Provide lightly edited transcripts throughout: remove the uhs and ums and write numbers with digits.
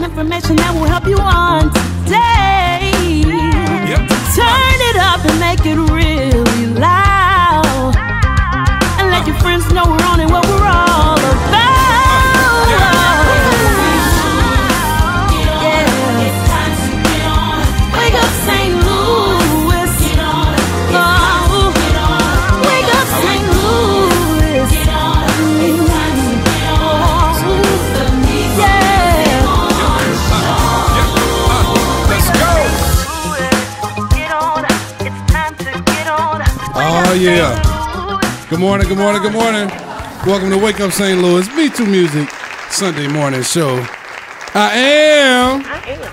information that will help you on today. Turn it up and make it really loud, and let your friends know we're on and what we're all about. Wake up St. Louis. Oh, wake up St. Louis. Oh yeah. Good morning, good morning, good morning. Welcome to Wake Up St. Louis, MeTooMusic Sunday morning show. I am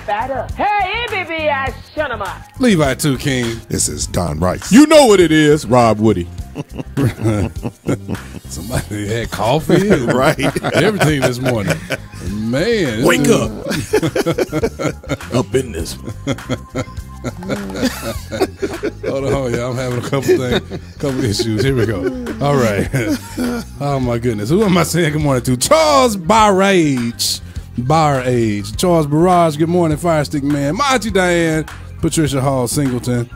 Fatter. Hey, baby, I shut him up. Levi 2 King. This is Don Rice. You know what it is, Rob Woody. Somebody had coffee, Right. Everything this morning. Man, Wake up. Up in this. Hold on, y'all. I'm having a couple issues. Here we go. All right. Oh my goodness. Who am I saying good morning to? Charles Barrage. Charles Barrage, good morning, Fire Stick Man. My auntie Diane, Patricia Hall Singleton,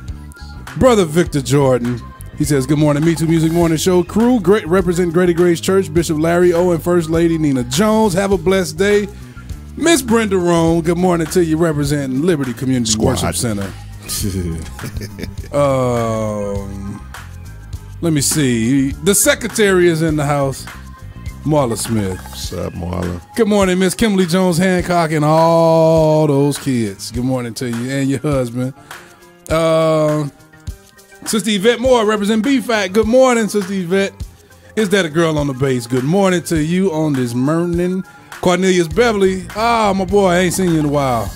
Brother Victor Jordan. He says, good morning, MeTooMusic Morning Show crew. Great, represent Grady Grace Church, Bishop Larry O, and First Lady Nina Jones. Have a blessed day. Miss Brenda Roan, good morning to you, representing Liberty Community Worship Center. Let me see. The secretary is in the house. Marla Smith. What's up, Marla? Good morning, Miss Kimberly Jones Hancock and all those kids. Good morning to you and your husband. Sister Yvette Moore, represent BFAC. Good morning, Sister Yvette. Is that a girl on the bass? Good morning to you on this morning. Cornelius Beverly. Ah, my boy, I ain't seen you in a while.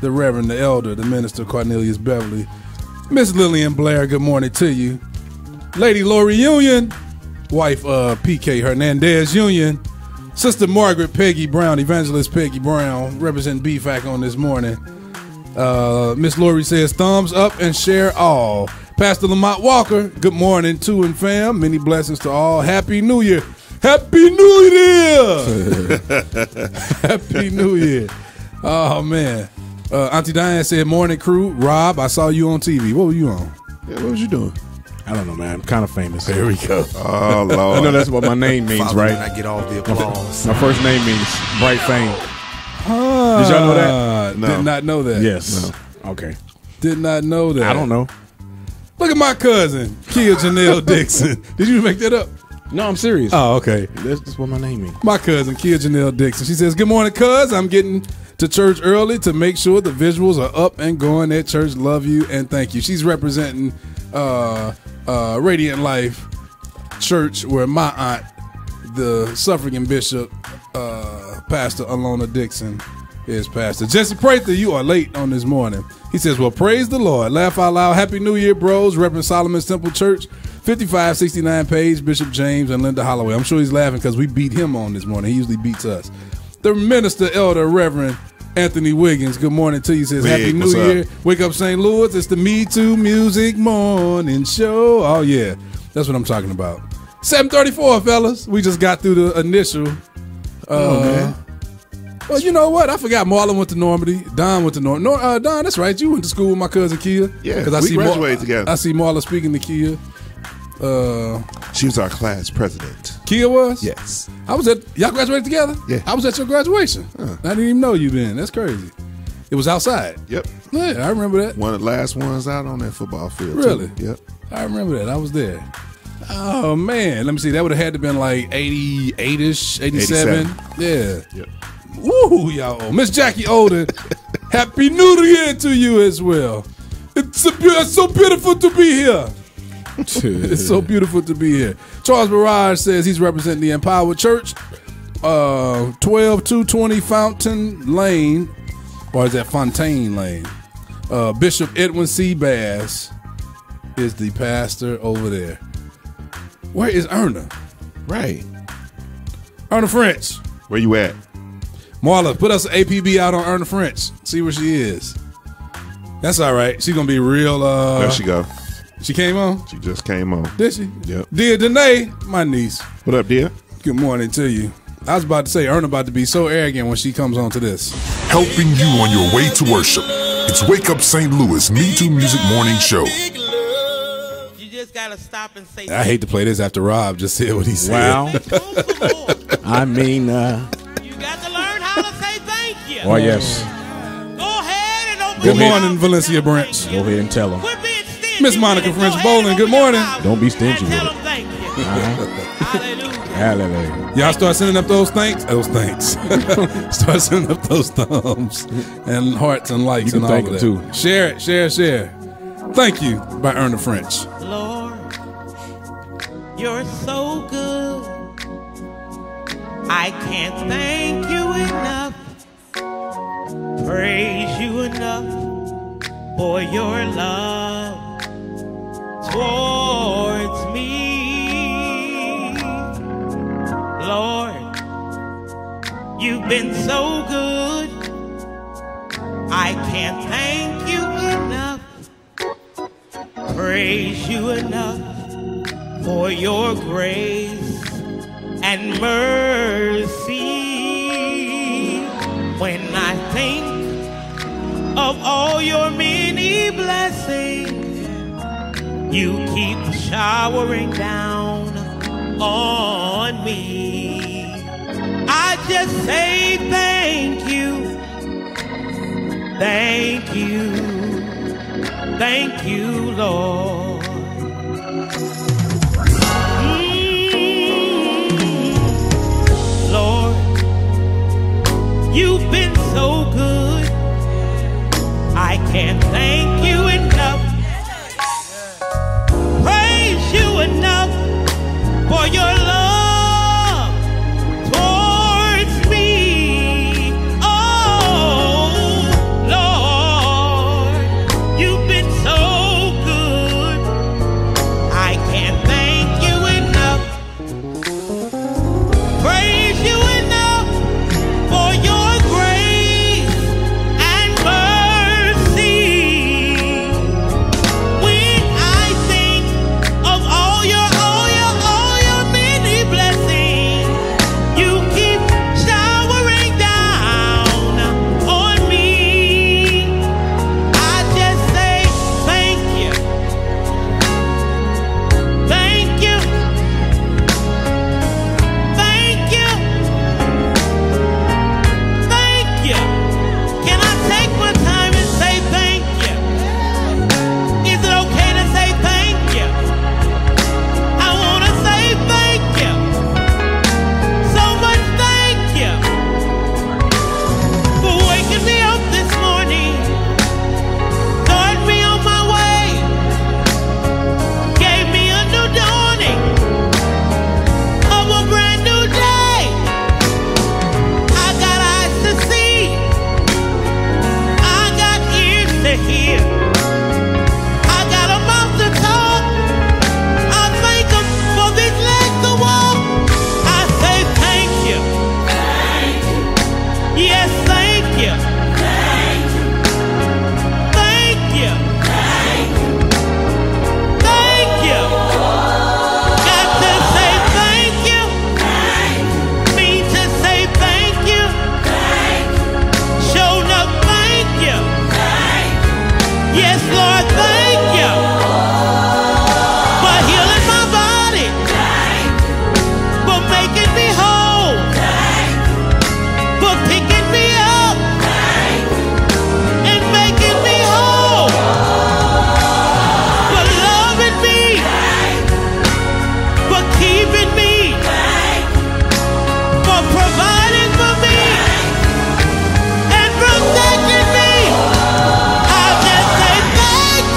The Reverend, the Elder, the Minister Cornelius Beverly. Miss Lillian Blair, good morning to you. Lady Lori Union. Wife P.K. Hernandez Union. Sister Margaret Peggy Brown, Evangelist Peggy Brown, represent BFAC on this morning. Miss Lori says thumbs up and share all. Pastor Lamont Walker, good morning to and fam. Many blessings to all. Happy New Year. Happy New Year. Happy New Year. Oh, man. Auntie Diane said, morning crew. Rob, I saw you on TV. What were you on? Yeah, what was you doing? I don't know, man. I'm kind of famous. There we go. Oh, Lord. I know that's what my name means, Father, right? I get all the applause. My first name means bright fame. Did y'all know that? No. Did not know that. Yes. No. Okay. Did not know that. I don't know. Look at my cousin, Kia Janelle Dixon. Did you make that up? No, I'm serious. Oh, okay. That's what my name means. My cousin, Kia Janelle Dixon. She says, good morning, cuz. I'm getting to church early to make sure the visuals are up and going at church. Love you and thank you. She's representing Radiant Life Church, where my aunt, the suffragan bishop, Pastor Alona Dixon, is pastor. Jesse Prather, you are late on this morning. He says, well, praise the Lord. Laugh out loud. Happy New Year, bros. Reverend Solomon's Temple Church, 5569 Page, Bishop James and Linda Holloway. I'm sure he's laughing because we beat him on this morning. He usually beats us. The minister, Elder Reverend Anthony Wiggins, good morning to you. He says, Happy New Year. Wake up, St. Louis. It's the MeTooMusic Morning Show. Oh, yeah. That's what I'm talking about. 7:34, fellas. We just got through the initial. Man. Well, you know what? I forgot Marlon went to Normandy. Don went to Normandy. Don, that's right. You went to school with my cousin Kia. Yeah, we graduated together. I see Marla speaking to Kia. She was our class president. Kia was? Yes. Y'all graduated together? Yeah. I was at your graduation. I didn't even know you then. That's crazy. It was outside. Yep. Yeah, I remember that. One of the last ones out on that football field. Really? Too. Yep. I remember that. I was there. Oh, man. Let me see. That would have had to been like 88-ish, 87. Yeah. Yep. Woo, y'all old. Miss Jackie Olden, Happy New Year to you as well. It's so beautiful to be here. It's so beautiful to be here. Charles Barrage says he's representing the Empowered Church, 12220 Fountain Lane, or is that Fontaine Lane? Bishop Edwin C. Bass is the pastor over there. Where is Erna? Right. Erna French. Where you at? Marla, put us an APB out on Erna French. See where she is. That's all right. She's going to be real. There she go. She came on? She just came on. Did she? Yep. Dear Danae, my niece. What up, dear? Good morning to you. I was about to say, Erna about to be so arrogant when she comes on to this. Helping you on your way to worship. It's Wake Up St. Louis MeTooMusic Morning Show. You just gotta stop and say. I hate to play this after Rob just said what he said. Wow. I mean, You got to learn how to say thank you. oh yes. Go ahead and open Good your morning, mouth. Valencia Branch. Go ahead and tell them. Quit being stingy Miss Monica with it. French Go Bowling, ahead and good open your morning. mouth Don't be stingy and tell with them thank you. Uh-huh. Hallelujah. Hallelujah. Y'all start sending up those thanks. Start sending up those thumbs and hearts and likes You and can all thank of that. them, too. Share it, share. Thank you by Erna French. Lord, you're so good. I can't thank you enough, praise you enough for your love towards me. Lord, you've been so good. I can't thank you enough, praise you enough for your grace and mercy. When I think of all your many blessings you keep showering down on me, I just say thank you, Lord. Lord, you've been so good. I can't thank you enough, praise you enough for your love towards me. Oh, Lord, you've been so good. I can't thank you enough, praise you enough for your grace and mercy. When I think of all your many blessings you keep showering down on me, I just say thank you, thank you, thank you, thank you. Can I take my time and say thank you? Is it okay to say thank you? I want to say thank you. So much thank you for waking me up this morning, starting me on my way, gave me a new dawning of a brand new day. I got eyes to see, I got ears to hear, I got a mouth to talk. I thank him for these legs to walk. I say thank you. Yes, thank you. Thank you. Thank you. Got to say thank you. Mean to say thank you. Show enough thank you. Yes, Lord, thank you for healing my body, for making me whole, for picking me up and making me whole, for loving me, for keeping me, for providing for me and protecting me. I just say thank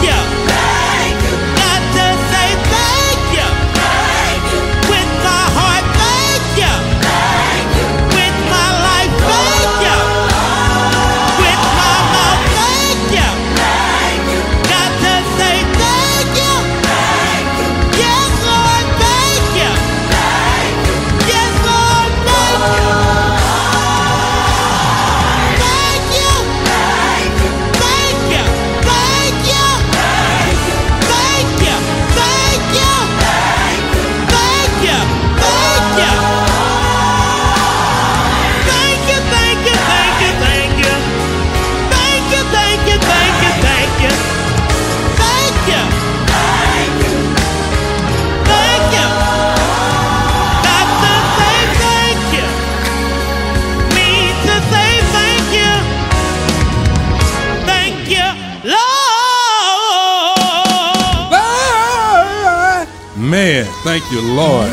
Man, thank you, Lord.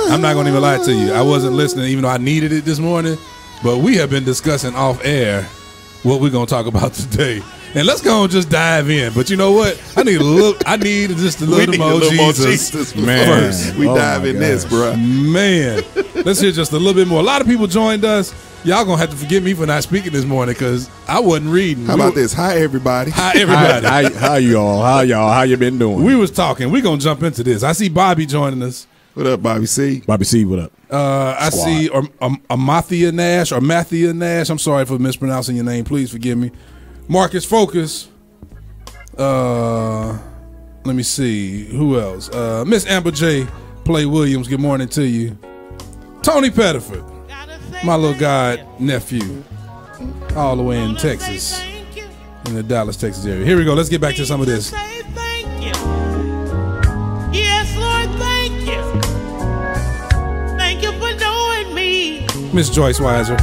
I'm not going to even lie to you. I wasn't listening even though I needed it this morning. But we have been discussing off air what we're going to talk about today. And let's go and just dive in. But you know what? I need just a little more Jesus. Man. First. We dive in this, bro. Man. Let's hear just a little bit more. A lot of people joined us. Y'all going to have to forgive me for not speaking this morning because I wasn't reading. How about this? Hi, everybody. Hi, everybody. How y'all? How you been doing? We was talking. We're going to jump into this. I see Bobby joining us. What up, Bobby C? Bobby C, what up? I see Amathia Nash or Mathia Nash. I'm sorry for mispronouncing your name. Please forgive me. Marcus Focus. Let me see. Who else? Miss Amber J. Play Williams. Good morning to you. Tony Pettiford. My little god nephew. All the way in Texas. In the Dallas, Texas area. Here we go. Let's get back to some of this. Miss Joyce Weiser.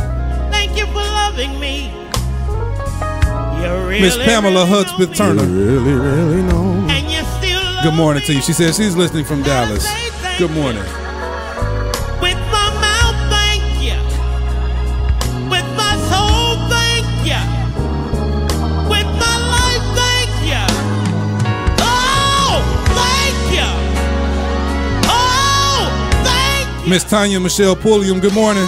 Thank you for loving me. Miss Pamela Hudspeth Turner. Really know. And you still love Good morning to you. She says she's listening from Dallas. Good morning. With my mouth, thank you. With my soul, thank you. With my life, thank you. Oh, thank you. Oh, thank you. Miss Tanya Michelle Pulliam. Good morning.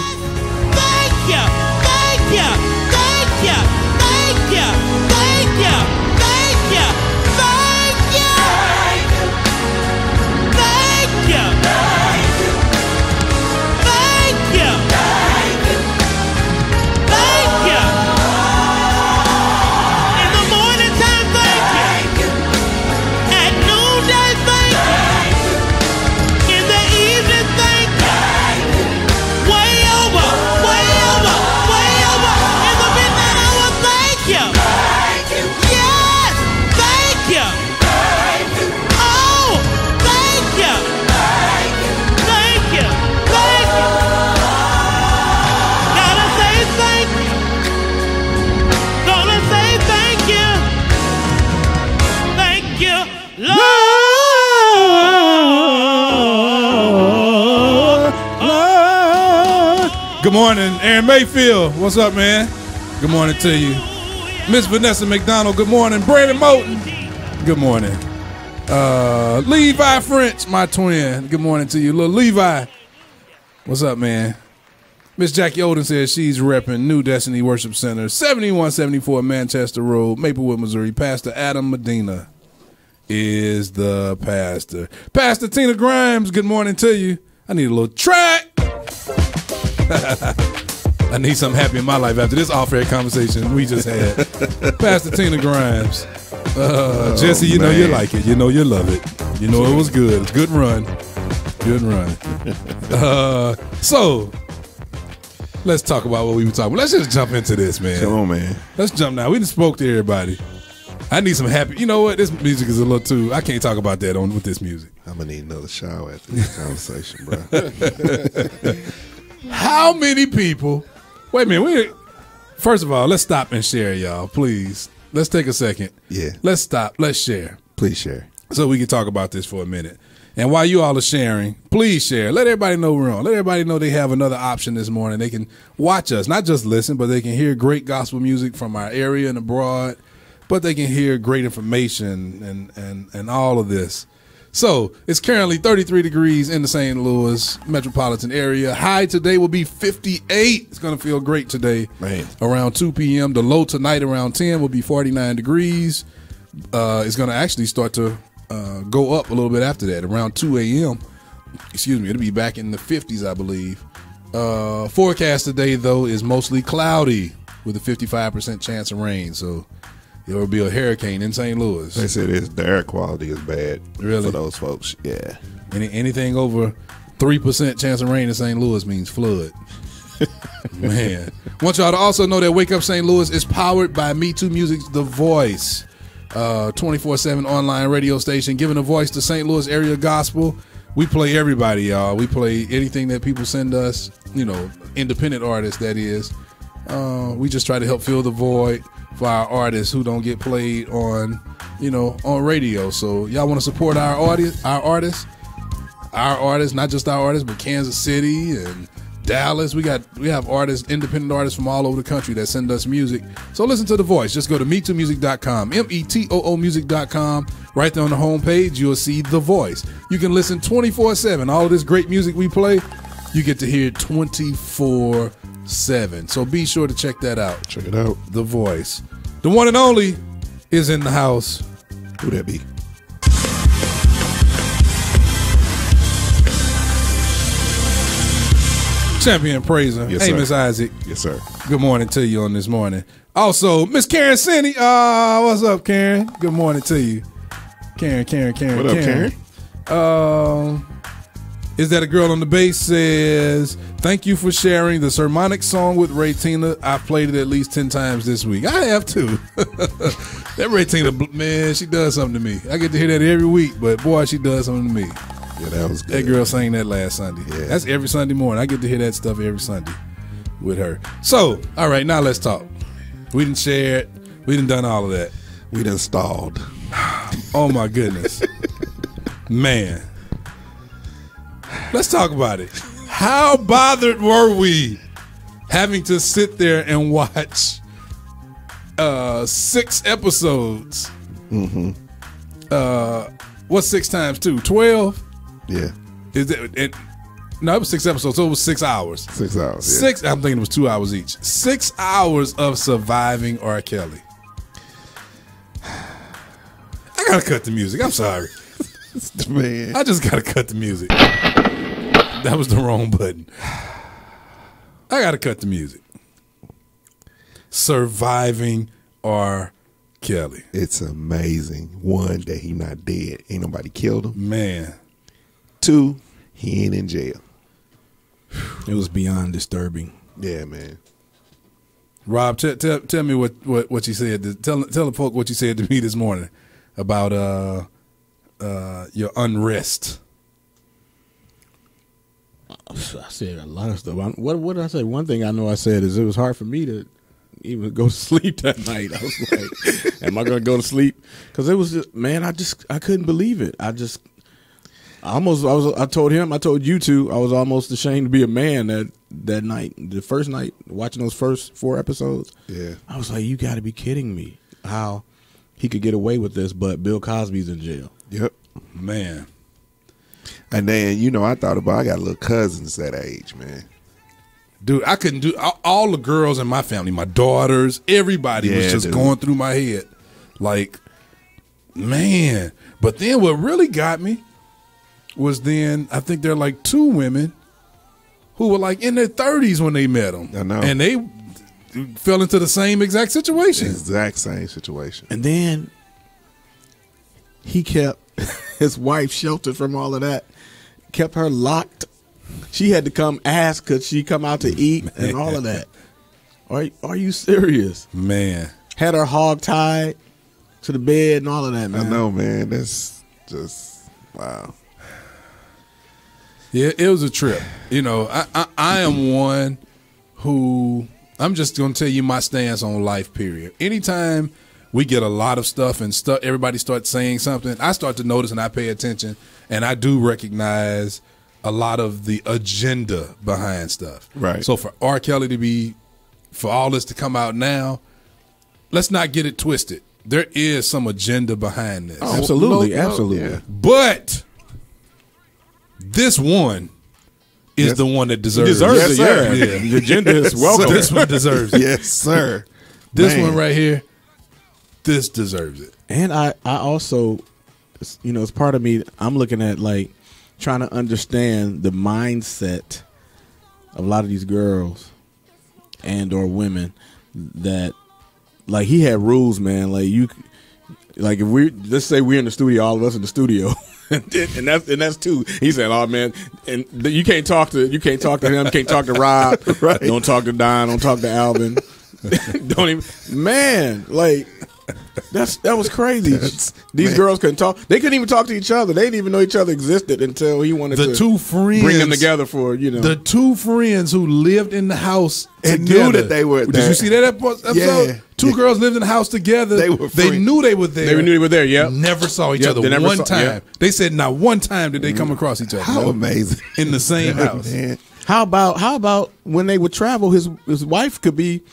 Good morning, Aaron Mayfield. What's up, man? Good morning to you. Miss Vanessa McDonald. Good morning. Brandon Moulton. Good morning. Levi French, my twin. Good morning to you. Little Levi. What's up, man? Miss Jackie Oden says she's repping New Destiny Worship Center, 7174 Manchester Road, Maplewood, Missouri. Pastor Adam Medina is the pastor. Pastor Tina Grimes, good morning to you. I need a little track. I need something happy in my life after this off-air conversation we just had. Pastor Tina Grimes. Jesse, you know you like it. You know you love it. You know it was good. It's a good run. Good run. So, let's talk about what we were talking about. Let's just jump into this, man. Come on, man. Let's jump now. We just spoke to everybody. I need some happy. You know what? This music is a little too. I can't talk about that with this music. I'm gonna need another shower after this conversation, bro. How many people? Wait a minute. First of all, let's stop and share, y'all. Please. Let's take a second. Yeah. Let's stop. Let's share. Please share. So we can talk about this for a minute. And while you all are sharing, please share. Let everybody know we're on. Let everybody know they have another option this morning. They can watch us, not just listen, but they can hear great gospel music from our area and abroad. But they can hear great information and all of this. So it's currently 33 degrees in the St. Louis metropolitan area. High today will be 58. It's going to feel great today. Man. Around 2 p.m. The low tonight around 10 will be 49 degrees. It's going to actually start to go up a little bit after that. Around 2 a.m. Excuse me. It'll be back in the 50s, I believe. Forecast today, though, is mostly cloudy with a 55% chance of rain. So there will be a hurricane in St. Louis. They said the air quality is bad really? For those folks. Yeah. Anything over 3% chance of rain in St. Louis means flood. Man. Want y'all to also know that Wake Up St. Louis is powered by MeTooMusic's The Voice, 24/7 online radio station, giving a voice to St. Louis area gospel. We play everybody, y'all. We play anything that people send us, independent artists, that is. We just try to help fill the void for our artists who don't get played on radio. So y'all want to support our artists? our artists, not just our artists, but Kansas City and Dallas. We have artists, independent artists from all over the country that send us music. So listen to The Voice. Just go to MeTooMusic.com, METOO music.com. Right there on the homepage, you'll see The Voice. You can listen 24/7. All of this great music we play, you get to hear it 24/7. So be sure to check that out. Check it out. The Voice. The one and only is in the house. Who that be? Champion Praiser. Yes, Hey, sir. Miss Isaac. Yes, sir. Good morning to you on this morning. Also, Miss Karen Cindy. What's up, Karen? Good morning to you. Karen. What up, Karen? Is that a girl on the bass says, thank you for sharing the sermonic song with Ray Tina. I played it at least 10 times this week. I have too. That Ray Tina, man, she does something to me. I get to hear that every week, but boy, she does something to me. Yeah, that was good. That girl sang that last Sunday. Yeah. That's every Sunday morning. I get to hear that stuff every Sunday with her. So, all right, now let's talk. We done shared. We done all of that. We done stalled. Oh my goodness. Man. Let's talk about it. How bothered were we having to sit there and watch 6 episodes? Mm-hmm. What's 6 times 2? 12? Yeah. Is it? No, it was 6 episodes, so it was 6 hours. 6 hours. Yeah. 6. I'm thinking it was 2 hours each. 6 hours of surviving R. Kelly. I gotta cut the music. I'm sorry. Man. I just gotta cut the music. That was the wrong button. I gotta cut the music. Surviving R. Kelly. It's amazing. 1, that he not dead. Ain't nobody killed him. Man. 2, he ain't in jail. It was beyond disturbing. Yeah, man. Rob, tell me what you said. Tell the folk what you said to me this morning about your unrest. I said a lot of stuff. What did I say? One thing I know I said is it was hard for me to even go to sleep that night. I was like, am I going to go to sleep? Because it was just, man, I couldn't believe it. I told him, I told you two, I was almost ashamed to be a man that night. The first night, watching those first 4 episodes. Yeah. I was like, you got to be kidding me. How he could get away with this, but Bill Cosby's in jail. Yep. Man. And then, I thought about, I got little cousins that age, man. Dude, I couldn't do all the girls in my family, my daughters, everybody was just going through my head. Like, man. But then what really got me was then I think there are like 2 women who were like in their 30s when they met him. I know. And they fell into the same exact situation. Exact same situation. And then he kept his wife sheltered from all of that, kept her locked. She had to come ask, could she come out to eat and all of that. Are you serious? Man. Had her hog tied to the bed and all of that, man. I know, man. That's just, wow. Yeah, it was a trip. I am one who, I'm just going to tell you my stance on life, period. Anytime we get a lot of stuff and everybody starts saying something, I start to notice and I pay attention, and I do recognize a lot of the agenda behind stuff. Right. So for R. Kelly for all this to come out now, let's not get it twisted. There is some agenda behind this. Oh, absolutely, absolutely. Yeah. But this one is the one that deserves it. Yes, sir. Yeah. The agenda is welcome. This one deserves it. Yes, sir. This one right here, this deserves it. And I also, as part of me, I'm looking at like trying to understand the mindset of a lot of these girls and or women that, like, he had rules, man. Like if let's say we're in the studio, all of us in the studio, and that's 2. He said, "Oh man, and you can't talk to him, you can't talk to Rob, Right. Don't talk to Don, don't talk to Alvin, don't even, man, like." That was crazy. These girls couldn't talk. They couldn't even talk to each other. They didn't even know each other existed until he wanted The to two friends bring them together for the two friends who lived in the house And together. knew that they were Did there. you see that episode? Yeah. Two girls lived in the house together. They They were friends. knew they were there. They knew they were there. Yep. Never saw each Yep, other they never one saw- time. yeah. They said not one time did they come across each other. How No. amazing. In the same house. Man. How about when they would travel? His wife could be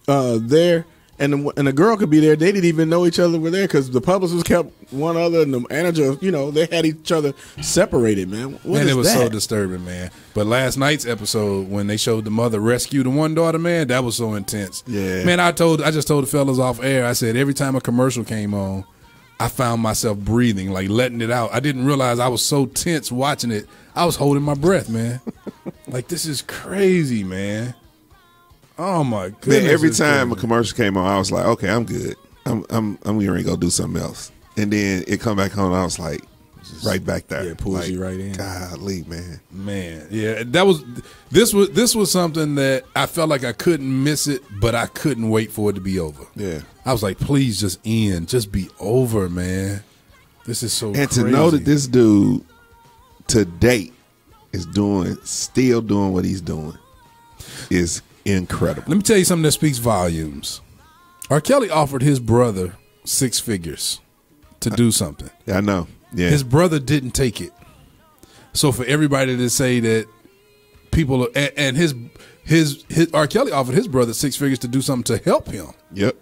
there, and the girl could be there. They didn't even know each other were there because the publicist kept one other, and the manager, they had each other separated. Man, what Man, is it was that? so disturbing, man. But last night's episode, when they showed the mother rescue the one daughter, man, that was so intense. Yeah. Man, I just told the fellas off air, I said every time a commercial came on, I found myself breathing, like letting it out. I didn't realize I was so tense watching it. I was holding my breath, man. Like, this is crazy, man. Oh my goodness. Man, every it's time a crazy. commercial came on, I was like, okay, I'm good. I'm going to go do something else. And then it come back on, I was like, right back there. Yeah, it pulls like, you right in. Golly, man. Man, yeah, this was something that I felt like I couldn't miss it, but I couldn't wait for it to be over. Yeah. I was like, please just end, just be over, man. This is so And crazy. to know that this dude to date is still doing what he's doing is incredible. Let me tell you something that speaks volumes. R. Kelly offered his brother 6 figures to do something. I know. Yeah. His brother didn't take it. So for everybody to say that people and his R. Kelly offered his brother 6 figures to do something to help him. Yep.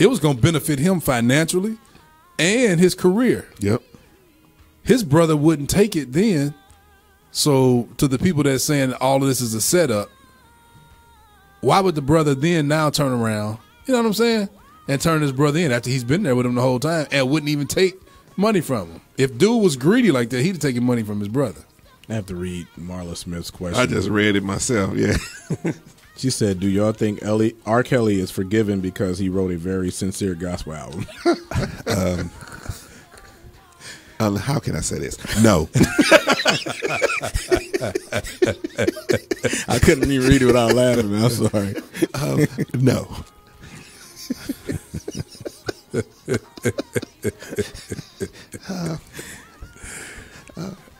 It was going to benefit him financially and his career. Yep. His brother wouldn't take it then. So to the people that's saying all of this is a setup, why would the brother then now turn around, you know what I'm saying, and turn his brother in after he's been there with him the whole time and wouldn't even take money from him? If dude was greedy like that, he'd have taken money from his brother. I have to read Marla Smith's question. I just read it myself. Yeah. She said, "Do y'all think R. Kelly is forgiven because he wrote a very sincere gospel album?" How can I say this? No. I couldn't even read it without laughing. I'm sorry. No.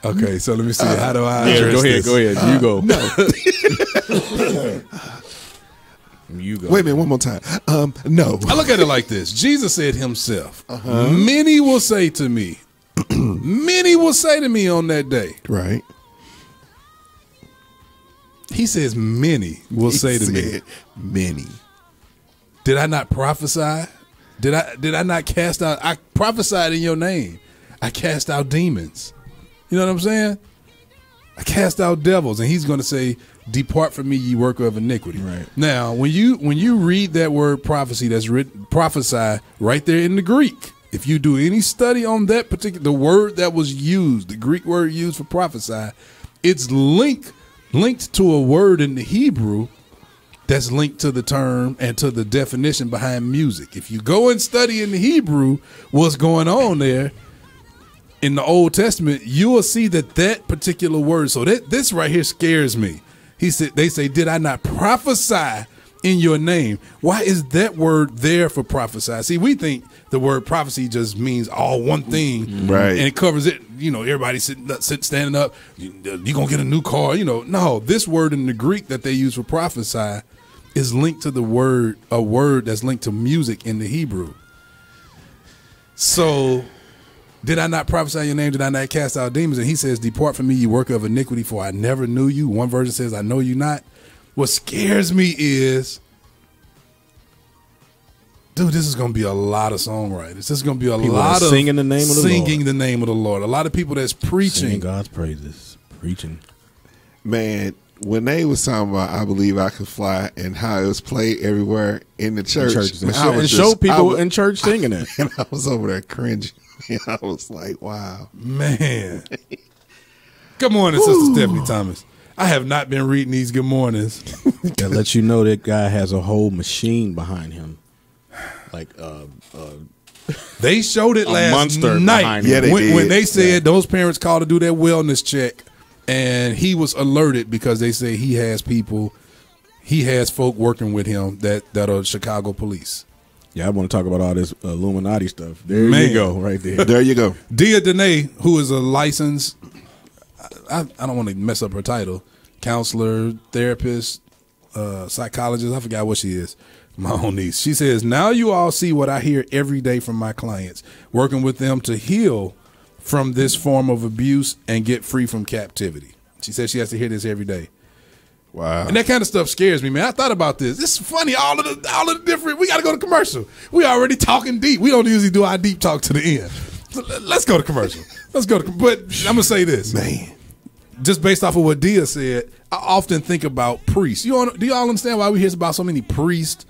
Okay, so let me see. How do I address Go ahead. this? Go ahead. You go. No. You go. Wait a minute, one more time. No. I look at it like this. Jesus said himself, many will say to me, many will say to me on that day. Right. He says many will say to me, Said many. did I not prophesy? Did I not cast out? I prophesied in your name. I cast out demons. You know what I'm saying? I cast out devils. And he's going to say, depart from me, ye worker of iniquity. Right. Now, when you read that word prophecy, that's written, prophesy right there in the Greek. If you do any study on that the word that was used, the Greek word used for prophesy, it's linked to a word in the Hebrew that's linked to the term and to the definition behind music. If you go and study in the Hebrew what's going on there in the Old Testament, you will see that particular word. So this right here scares me. They say, did I not prophesy in your name? Why is that word there for prophesy? See, we think the word prophecy just means all one thing, Right? And it covers it. You know, everybody standing up. You're gonna get a new car. You know, no. This word in the Greek that they use for prophesy is linked to a word that's linked to music in the Hebrew. So, did I not prophesy in your name? Did I not cast out demons? And he says, depart from me, you worker of iniquity, for I never knew you. One version says, I know you not. What scares me is, dude, this is going to be a lot of songwriters. This is going to be a People lot that of singing the name of the singing Lord. the name of the Lord. A lot of people that's preaching. Singing God's praises, preaching. Man, when they was talking about I Believe I Could Fly and how it was played everywhere in the church, Churches man, and show people in church singing it. and I was over there cringing. I was like, wow. Man. Good morning, Sister Stephanie Thomas. I have not been reading these good mornings. That lets you know that guy has a whole machine behind him. Like They showed it last monster night behind him. Yeah, they when did. they said those parents called to do their wellness check, and he was alerted because they say he has folk working with him that are Chicago police. Yeah, I want to talk about all this Illuminati stuff. There Man. you go, right there. There you go. Dia Dene, who is a licensed, I don't want to mess up her title, counselor, therapist, psychologist, I forgot what she is, my own niece. She says, now you all see what I hear every day from my clients, working with them to heal from this form of abuse and get free from captivity. She says she has to hear this every day. Wow. And that kind of stuff scares me, man. I thought about this. It's funny, all of the different. We got to go to commercial. We already talking deep. We don't usually do our deep talk to the end. So let's go to commercial. But I'm gonna say this, Man. just based off of what Dia said, I often think about priests. Do y'all understand why we hear about so many priests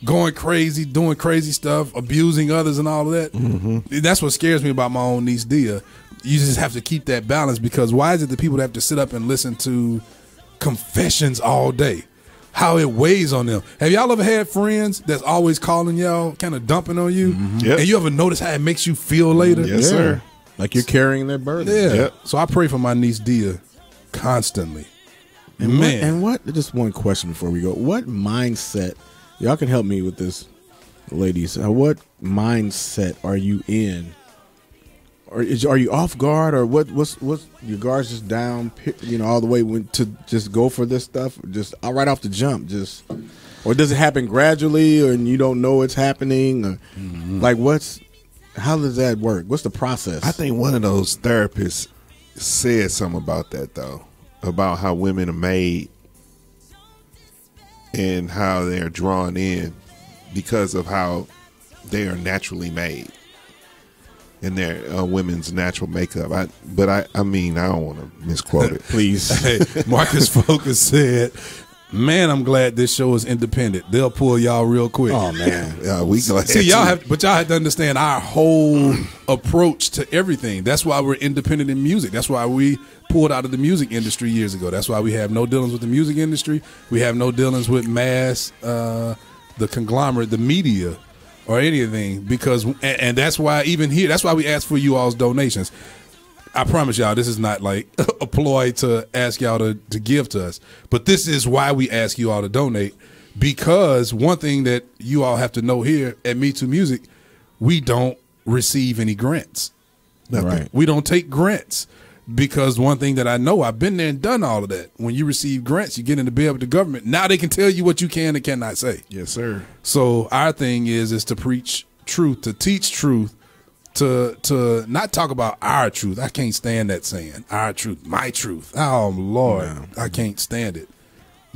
going crazy, doing crazy stuff, abusing others, and all of that? Mm-hmm. That's what scares me about my own niece Dia. You just have to keep that balance, because why is it that people have to sit up and listen to confessions all day? How it weighs on them. Have y'all ever had friends that's always calling y'all, kind of dumping on you? Mm-hmm. Yep. And you ever notice how it makes you feel later? Yes, sir. Like you're carrying their burden. Yeah. Yep. So I pray for my niece Dia constantly. And Man. what? Just one question before we go. What mindset? Y'all can help me with this, ladies. What mindset are you in? Or are you off guard, or what's your guards just down, all the way to just go for this stuff, just right off the jump, or does it happen gradually, and you don't know it's happening, or like how does that work? What's the process? I think one of those therapists said something about that, though, about how women are made and how they're drawn in because of how they are naturally made. In their women's natural makeup. I don't want to misquote it. Please. Hey, Marcus Focus said, man, I'm glad this show is independent. They'll pull y'all real quick. Oh man. We glad. See, y'all have to understand our whole approach to everything. That's why we're independent in music. That's why we pulled out of the music industry years ago. That's why we have no dealings with the music industry. We have no dealings with mass, the conglomerate, the media, or anything, because and that's why even here, that's why we ask for you all's donations. I promise y'all, this is not like a ploy to ask y'all to give to us, but this is why we ask you all to donate, because one thing that you all have to know here at MeTooMusic, we don't receive any grants. Right. We don't take grants, because one thing that I know, I've been there and done all of that. When you receive grants, you get in the bed with the government. Now they can tell you what you can and cannot say. Yes, sir. So our thing is to preach truth, to teach truth, to not talk about our truth. I can't stand that saying, our truth, my truth. Oh, Lord, no. I can't stand it.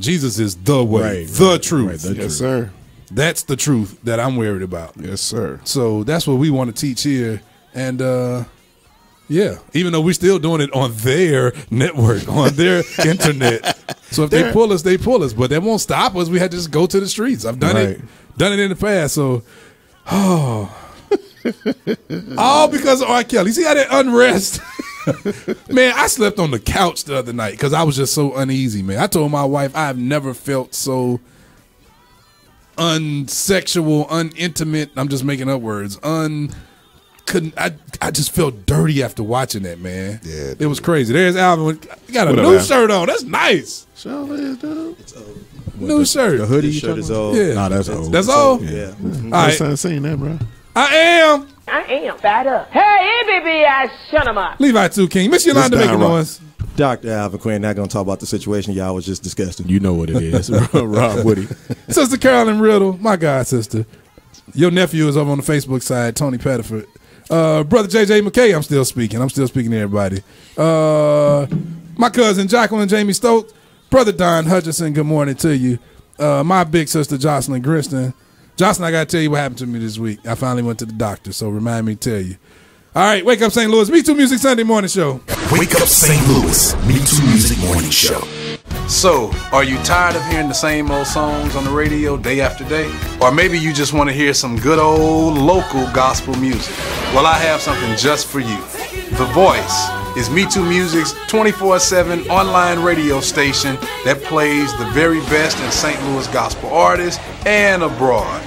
Jesus is the way, the truth. Right, the truth. Sir. That's the truth that I'm worried about. Yes, sir. So that's what we want to teach here. And, yeah, even though we're still doing it on their network, on their internet. So if they pull us, they pull us. But that won't stop us. We had to just go to the streets. I've done it in the past. So, all because of R. Kelly. See how that unrest? Man, I slept on the couch the other night because I was just so uneasy, man. I told my wife I've never felt so unsexual, unintimate. I'm just making up words. I just felt dirty after watching that, man. Yeah, it was crazy. There's Alvin. He got a new shirt on. That's nice. Show is, dude. New shirt. The hoodie shirt is old. Yeah. No, that's old. That's old? Yeah. Mm-hmm. All right. First time seeing that, bro. I am Fat up. Hey, baby, I shut him up. Levi 2 King. Miss Yolanda making noise. Dr. Alvin Quinn, not going to talk about the situation y'all was just discussing. You know what it is. Rob Woody. Sister Carolyn Riddle, my God, sister. Your nephew is over on the Facebook side, Tony Pettiford. Brother JJ McKay, I'm still speaking to everybody. My cousin Jacqueline Jamie Stokes, Brother Don Hutchinson, good morning to you. My big sister Jocelyn Griston. Jocelyn, I got to tell you what happened to me this week. I finally went to the doctor, so remind me to tell you. All right, Wake Up St. Louis, MeTooMusic Sunday Morning Show. Wake Up St. Louis, MeTooMusic Morning Show. So, are you tired of hearing the same old songs on the radio day after day? Or maybe you just want to hear some good old local gospel music? Well, I have something just for you. The Voice is MeTooMusic's 24/7 online radio station that plays the very best in St. Louis gospel artists and abroad.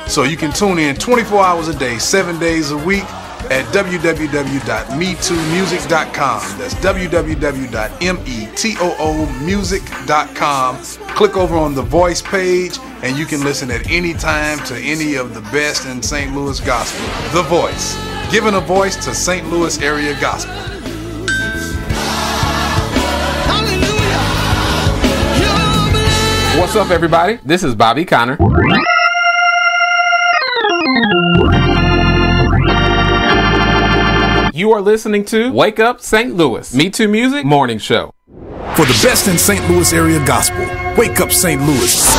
So you can tune in 24 hours a day, 7 days a week, at www.MeTooMusic.com. That's www.MeTooMusic.com. Click over on the voice page and you can listen at any time to any of the best in St. Louis gospel. The Voice, giving a voice to St. Louis area gospel. What's up, everybody? This is Bobby Connor. You are listening to Wake Up St. Louis, MeTooMusic Morning Show. For the best in St. Louis area gospel, Wake Up St. Louis.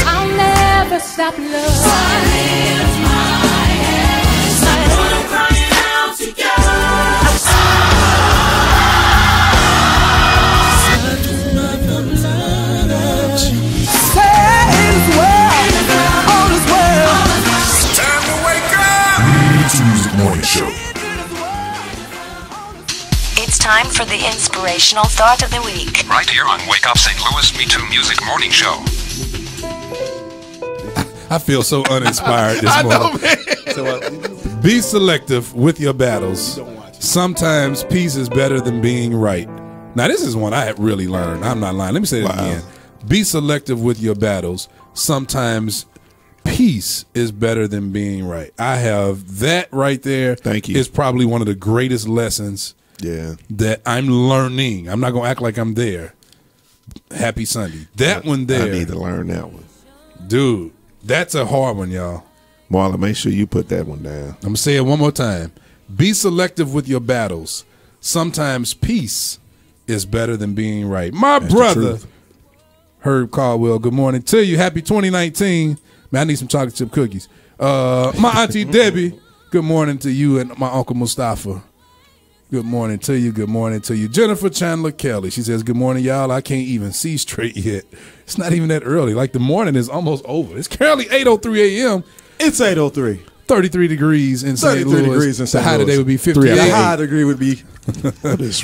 I'll never stop loving. MeTooMusic Morning Show. It's time for the inspirational thought of the week. Right here on Wake Up St. Louis MeTooMusic Morning Show. I feel so uninspired this morning. Be selective with your battles. Sometimes peace is better than being right. Now, this is one I had really learned. I'm not lying. Let me say it again. Be selective with your battles. Sometimes peace is better than being right. I have that right there. Thank you. Is probably one of the greatest lessons that I'm learning. I'm not going to act like I'm there. Happy Sunday. That one there. I need to learn that one. Dude, that's a hard one, y'all. Marlon, make sure you put that one down. I'm going to say it one more time. Be selective with your battles. Sometimes peace is better than being right. My brother, Herb Caldwell, good morning to you. Happy 2019. Man, I need some chocolate chip cookies. My auntie Debbie, good morning to you, and my uncle Mustafa. Good morning to you. Good morning to you. Jennifer Chandler Kelly. She says, good morning, y'all. I can't even see straight yet. It's not even that early. Like, the morning is almost over. It's currently 8:03 a.m. It's 8:03. 33 degrees in St. Louis. 33 degrees in St. The high Louis. today would be 58. The high degree would be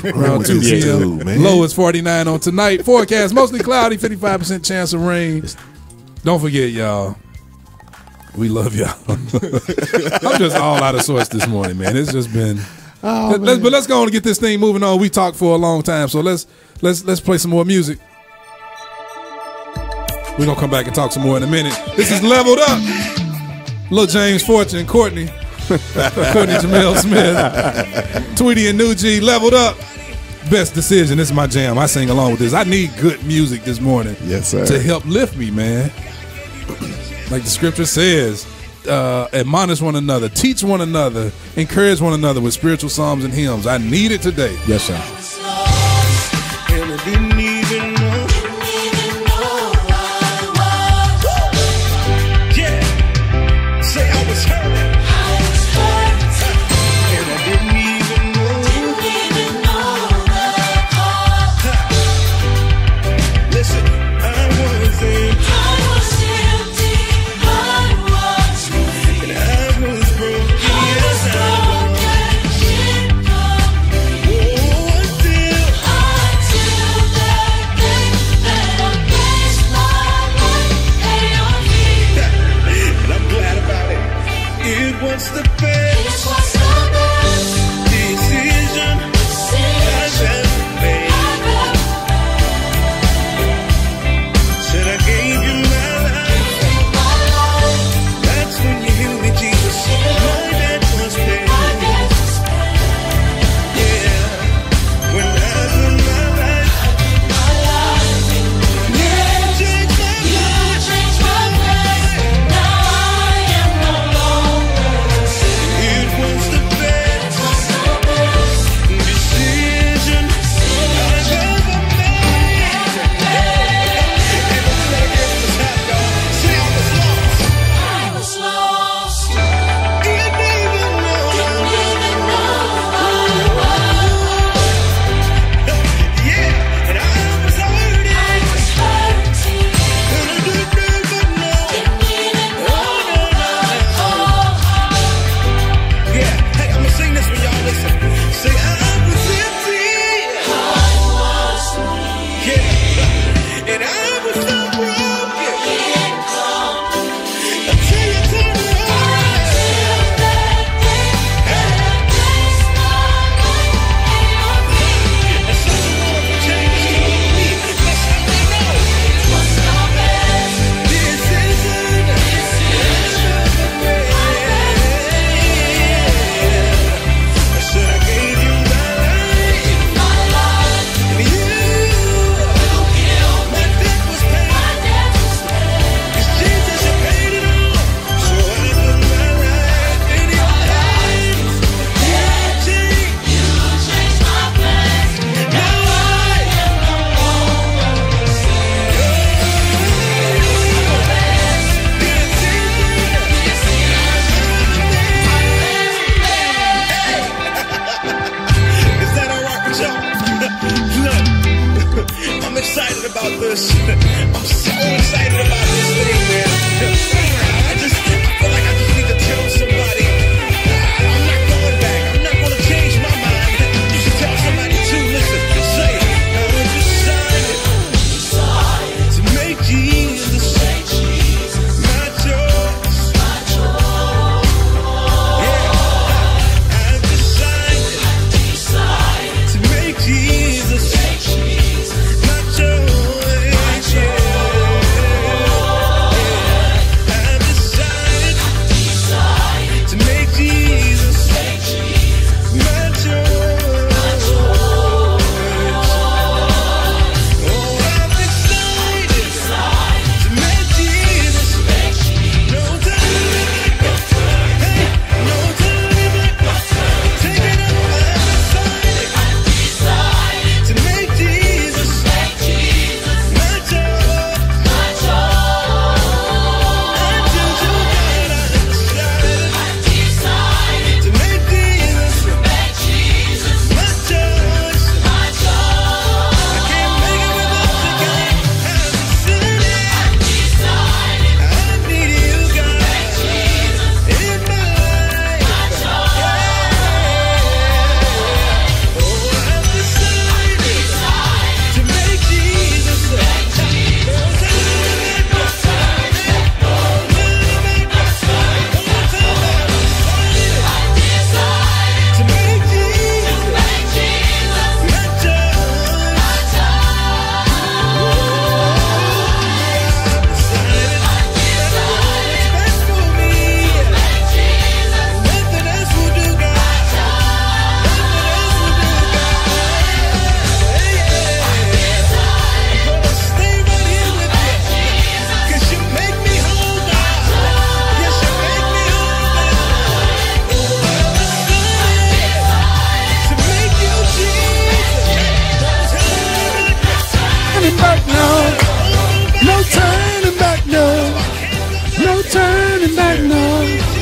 around 2 p.m. Low is 49 on tonight. Forecast mostly cloudy, 55% chance of rain. Don't forget, y'all. We love y'all. I'm just all out of sorts this morning, man. It's just been. But let's go on and get this thing moving on. We talked for a long time, so let's play some more music. We're gonna come back and talk some more in a minute. This is Leveled Up. Lil James Fortune, Courtney Jamel Smith, Tweety and New G. Leveled Up. Best decision. This is my jam. I sing along with this. I need good music this morning. Yes, sir. To help lift me, man. Like the scripture says, admonish one another, teach one another, encourage one another with spiritual psalms and hymns. I need it today. Yes, sir. And I didn't even know. Yeah. Say I was hurt. And I didn't even know. Listen, I was empty. And I was broken. Yes, I was.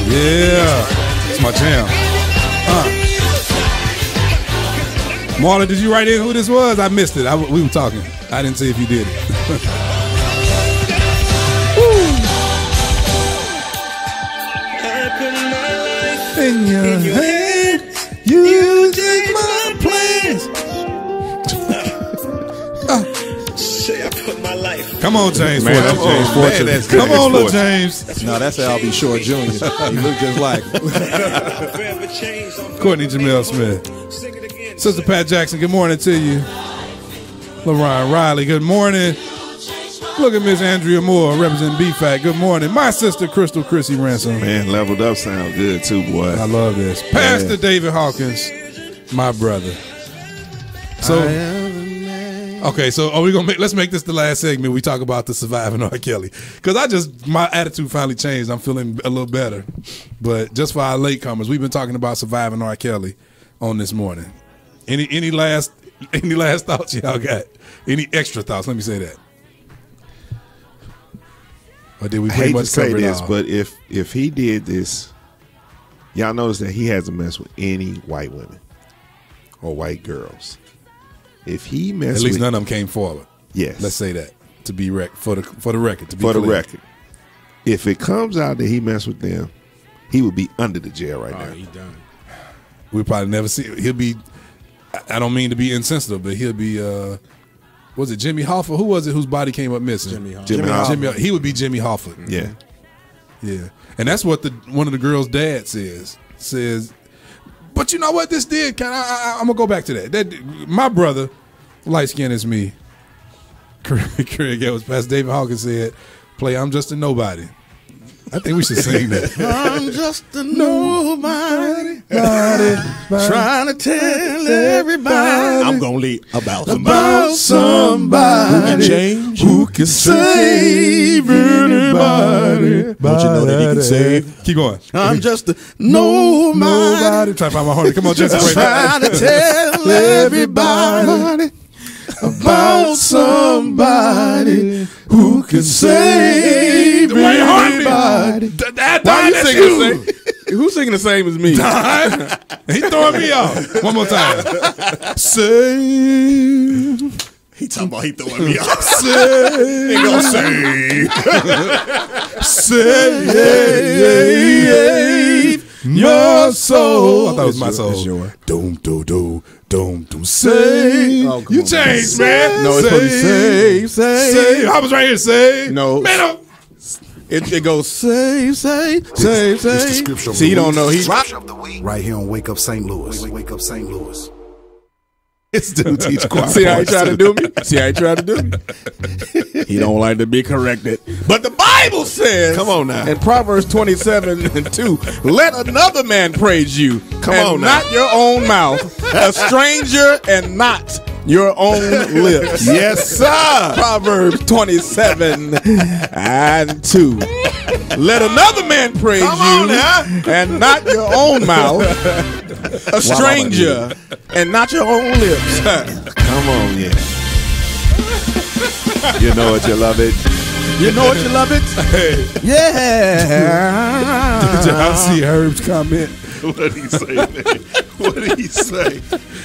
Yeah, it's my jam. Marla, did you write in who this was? I missed it. We were talking. I didn't see if you did it. In your head, you take my place. Say I put my life. Come on, James. Man, that's James Fortune. Man, Come on, little James. No, that's Al B. Short Jr. You look just like him. Courtney Jamel Smith. Sister Pat Jackson, good morning to you. LaRon Riley, good morning. Look at Miss Andrea Moore, representing BFAC. Good morning. My sister, Crystal Chrissy Ransom. Man, Leveled Up sound good too, boy. I love this. Pastor David Hawkins, my brother. So, okay, so are we gonna let's make this the last segment. We talk about the surviving R. Kelly, because my attitude finally changed. I'm feeling a little better. But just for our latecomers, we've been talking about surviving R. Kelly on this morning. Any last thoughts y'all got? Any extra thoughts? Let me say that. Or did we pretty much cover this? But if he did this, y'all notice that he hasn't messed with any white women or white girls. If he messed, at least with, none of them came forward. Yes, let's say that to be for the record. To be for clear. the record, if it comes out that he messed with them, he would be under the jail right now. He's done. We probably never see. He'll be. I don't mean to be insensitive, but he'll be. Was it Jimmy Hoffa? Who was it whose body came up missing? Jimmy Hoffa. He would be Jimmy Hoffa. Yeah, yeah, and that's what one of the girls' dad says. But you know what this did? I'm gonna go back to that. My brother, light skin as me. Craig Edwards, Pastor David Hawkins said, "Play I'm just a nobody." I think we should sing that. I'm just a nobody, trying to tell everybody I'm gonna lead about somebody who can change, who can save anybody. Don't you know that he can save? Keep going. I'm just a nobody. Try to find my heart. Come on, Jesse. Trying to tell everybody about somebody who can save anybody. Why you singing the same? Who's singing the same as me? He throwing me off. One more time. Save. He talking about he throwing me off. Save. He gonna save. Save your soul. I thought it was my soul. Don't say. Oh, you changed, man. No, it's supposed to save. I was right here, save. No. Man, it goes save. See, you don't know. He right here on Wake Up St. Louis. Wake Up St. Louis. This dude teach choir. See how he tried to do me? He don't like to be corrected. But the Bible says, come on now, in Proverbs 27:2, let another man praise you. Come on now. Not your own mouth. A stranger and not your own lips. Yes, sir. Proverbs 27:2. Let another man praise you and not your own mouth. A stranger and not your own lips. Come on, yeah. You know what, you love it. You know what, you love it? Hey. Yeah. Did y'all see Herb's comment? What did he say, man? What did he say?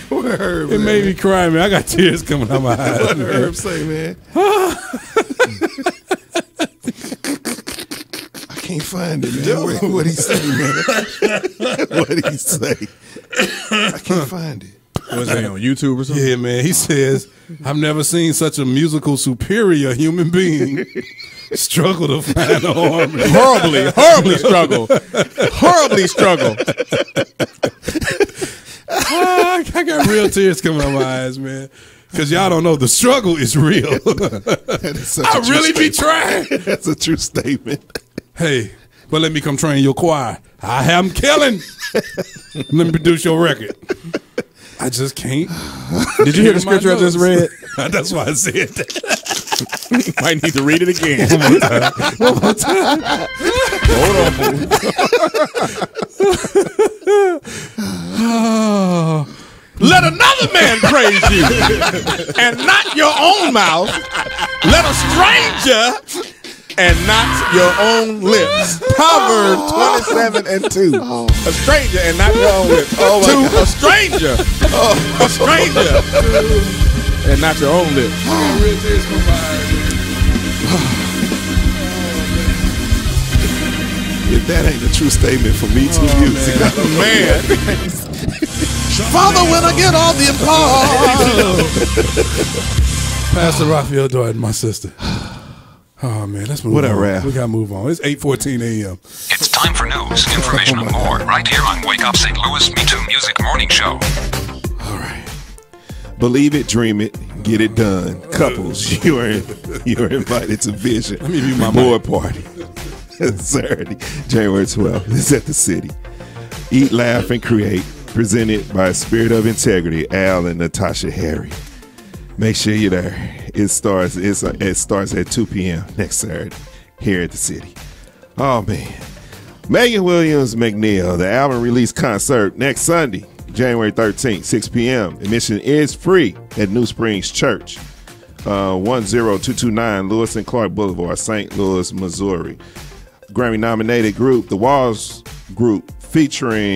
What Herb? It made me cry, man. I got tears coming out my eyes. What did Herb say, man? I can't find it, man. What did he say, man? What did he say? I can't find it. Was that on YouTube or something? Yeah, man. He says, I've never seen such a musical superior human being struggle to find a harmony. Horribly struggle. Horribly struggle. I got real tears coming out my eyes, man. Because y'all don't know, the struggle is real. I really be trying. That's a true statement. Hey, but let me come train your choir. I am killing. Let me produce your record. I just can't. Did you hear the scripture I just read? That's why I said that. You might need to read it again. One more time. Hold on. Let another man praise you and not your own mouth. Let a stranger and not your own lips. Proverbs 27:2. A stranger and not your own lips. Oh my God. A stranger. A stranger and not your own lips. If that ain't a true statement for MeTooMusic, Man. Father, when I get all the applause. Pastor Raphael Jordan, my sister. Oh man, let's move What on. up, Raph? We gotta move on. It's 8:14 a.m. It's time for news, information, and more right here on Wake Up St. Louis MeTooMusic Morning Show. all right. Believe it, dream it, get it done. Couples, you are invited to Vision Let me mute my Board Party. Saturday, January 12th. It's at the city. Eat, laugh, and create. Presented by Spirit of Integrity, Al and Natasha Harry. Make sure you're there. It starts at 2 p.m. next Saturday here at the city. Oh man, Megan Williams McNeil, the album release concert next Sunday, January 13th, 6 p.m. Admission is free at New Springs Church, 10229 Lewis and Clark Boulevard, St. Louis, Missouri. Grammy-nominated group, The Walls Group, featuring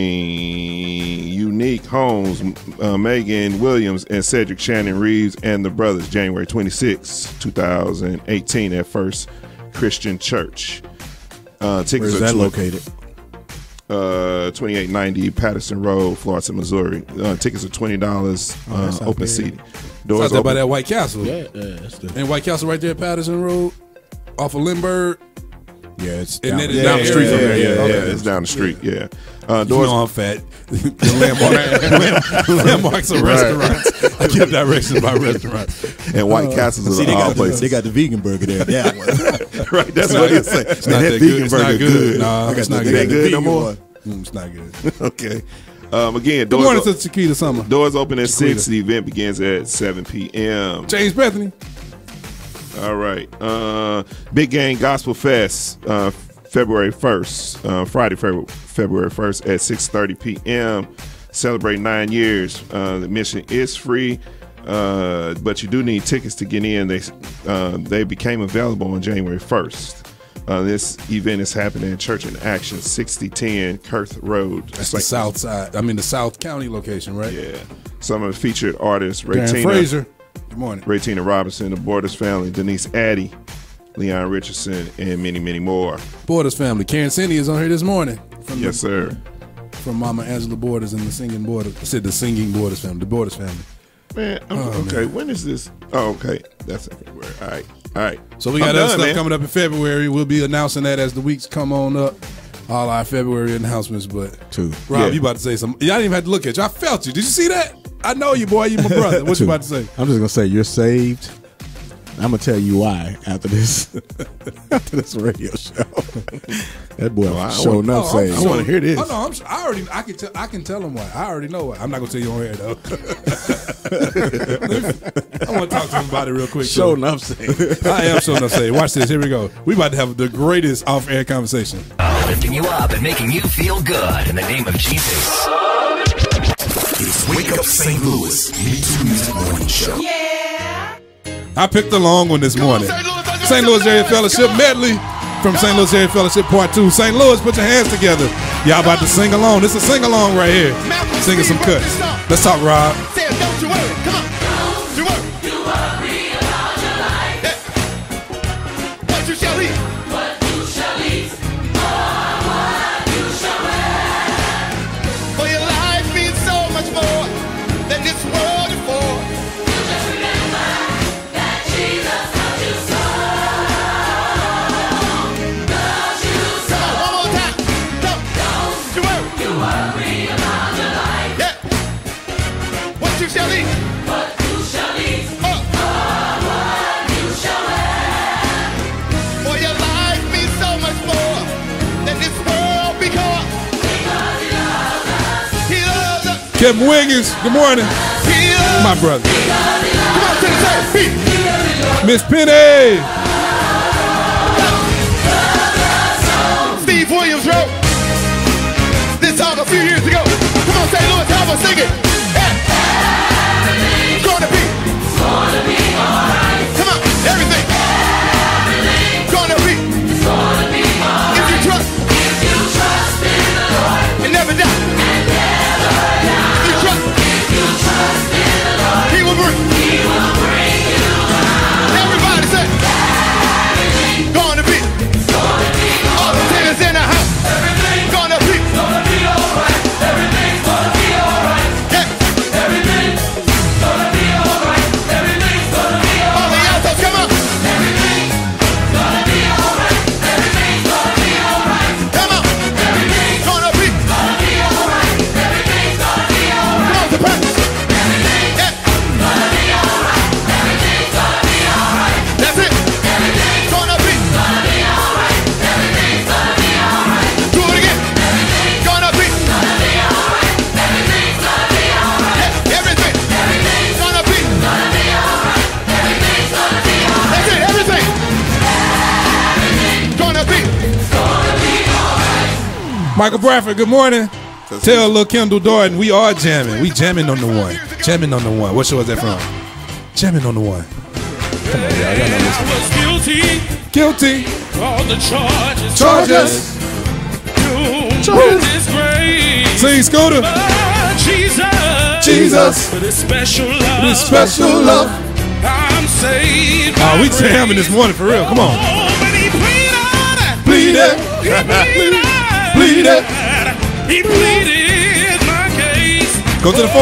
Unique Holmes, Megan Williams, and Cedric Shannon Reeves and the Brothers, January 26, 2018 at First Christian Church. Tickets Where's that located? 2890 Patterson Road, Florissant, Missouri. Tickets are $20, open seating. Doors out there by that White Castle. Yeah, that's the. And White Castle right there at Patterson Road, off of Lindbergh. Yeah, it's And down, then Down the street from there, yeah. yeah, it's down the street, yeah. You Doors, know I'm fat. The landmarks of restaurants. I give directions by restaurants. and White Castles See, are they all got, places. they got the vegan burger there. That one. Right, that's what I say. It's not that that vegan good. It's not burger good. Nah, it's not It ain't good. good no more. It's not good. Okay. Again, Good morning to Chiquita Summer. doors open at Chiquita. 6. The event begins at 7 p.m. James Bethany. All right. Big Game Gospel Fest, February 1st, Friday, February 1st at 6:30 p.m. Celebrate 9 years. The admission is free, but you do need tickets to get in. They became available on January 1st. This event is happening at Church in Action, 6010 Kurth Road. That's the south side. I mean, the South County location, right? Yeah. Some of the featured artists, Darren Fraser. Good morning. Raytina Robinson, the Borders family, Denise Addy, Leon Richardson, and many, many more. Borders family. Karen Cindy is on here this morning. Yes, sir. From Mama Angela Borders and the Singing Borders. I said the Singing Borders family. The Borders family. Man, okay. Man. When is this? Oh, okay. That's February. All right. All right. So we got other stuff coming up in February. We'll be announcing that as the weeks come on up. All our February announcements, but Rob, you about to say something. Y'all didn't even have to look at you. I felt you. Did you see that? I know you, boy. You my brother. What you about to say? I'm just gonna say you're saved. I'm gonna tell you why after this radio show. That boy showing enough saved. I want to hear this. Oh no, I can tell him why. I already know why. I'm not gonna tell you on air though. I want to talk to him about it real quick. Show enough saved. I am showing enough saved. Watch this. Here we go. We about to have the greatest off-air conversation. Lifting you up and making you feel good in the name of Jesus. It's Wake Up St. Louis MeTooMusic Morning Show. I picked the long one this morning. St. Louis Area Fellowship medley from St. Louis Area Fellowship Part 2. St. Louis, put your hands together. Y'all about to sing along. This is a sing along right here. Singing some cuts. Let's talk, Rob. Say it, don't you worry. Come on. Don't you worry. You worry about your life. What you shall eat. What you shall eat. What you shall wear. For your life means so much more than this world is for. You just remember that Jesus loves you so. Loves you so. Come on, one more time. Don't you worry. You worry about your life. Yeah. What you shall eat. What you shall eat. What you shall wear. For your life means so much more than this world because he loves us. He loves us. Kevin Wiggins, good morning. He loves My brother. Come on, to the side. Beat. Miss Penny. Steve Williams wrote this song a few years ago. Come on, St. Louis, help us sing it. It's gonna be alright. Come on, everything. Gonna be Michael Bradford, good morning. Tell little Kendall Darden we are jamming. We jamming on the one. Jamming on the one. What show is that from? Jamming on the one. Come on, y'all. Y'all know this. Guilty. All the charges. Charges. Sing, Scooter. Jesus. For this special love. This special love. I'm saved. Oh, we jamming this morning for real. Come on. Pleaded. Pleaded. He pleaded my case. Go to the 4.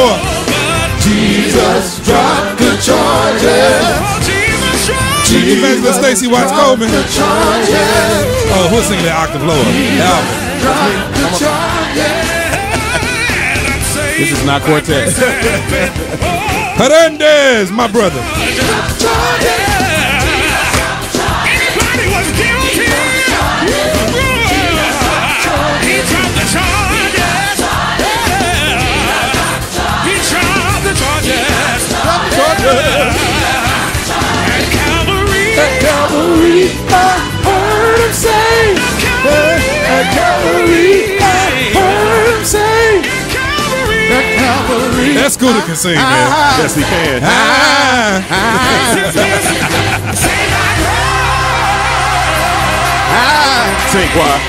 Jesus dropped the charges. Evangelist Stacy Watts Coleman. Oh, who's singing that octave lower? This is not Quartet. Hernandez, my brother. Anybody was guilty. He dropped the charges. He dropped the charges. At Calvary, I heard him say. At Calvary, I heard him say. At Calvary. That Scooter can sing, man. Yes, he can. Sing, choir.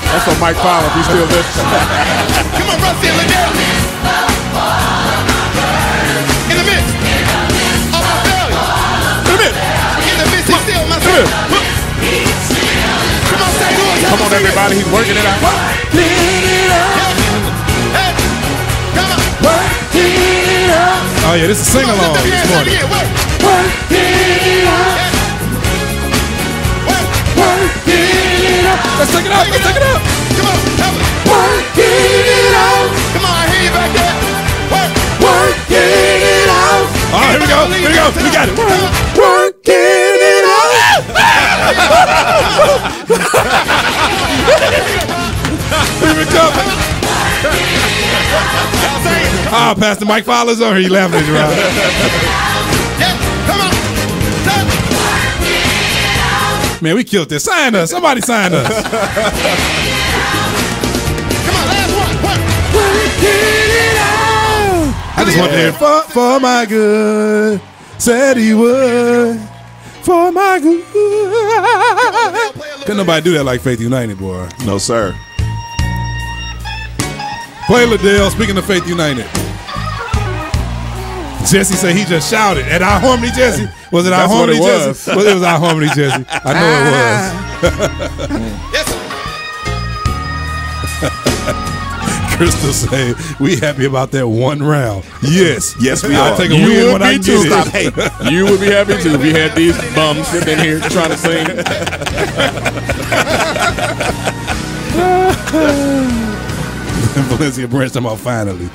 That's for Mike Fowler, if he's still listening. Come on, Rusty and Liddell. In the midst of my failure. In the midst, he's still my failure. Come on, St. Louis. Come on, everybody, he's working it out. Oh, yeah, this is sing along this morning. Let's take it up. Let's take it up. Come on, work it out. Come on, I hear you back there. Work it out. Oh, here we go. Here we go. We got it. Working it out. Here we go. Ah, Pastor Mike Fowler's on here. He laughing at you, Rob. Come on. Man, we killed this. Sign us. Somebody sign us. Come on, last one. Working it out. I just want to hear for my good. Said he would. For my good. Couldn't nobody do that like Faith United, boy. No, sir. Play Liddell. Speaking of Faith United. Jesse said he just shouted at our harmony, Jesse. Was it our harmony, Jesse? Well, it was our harmony, Jesse. I know it was. Yes, sir. Crystal said, we happy about that one round. Yes. Yes, we I'll are. take a win when I get Stop. it. Hey, you would be happy too if you had these bums sitting in here trying to sing. Valencia Branch talking about finally.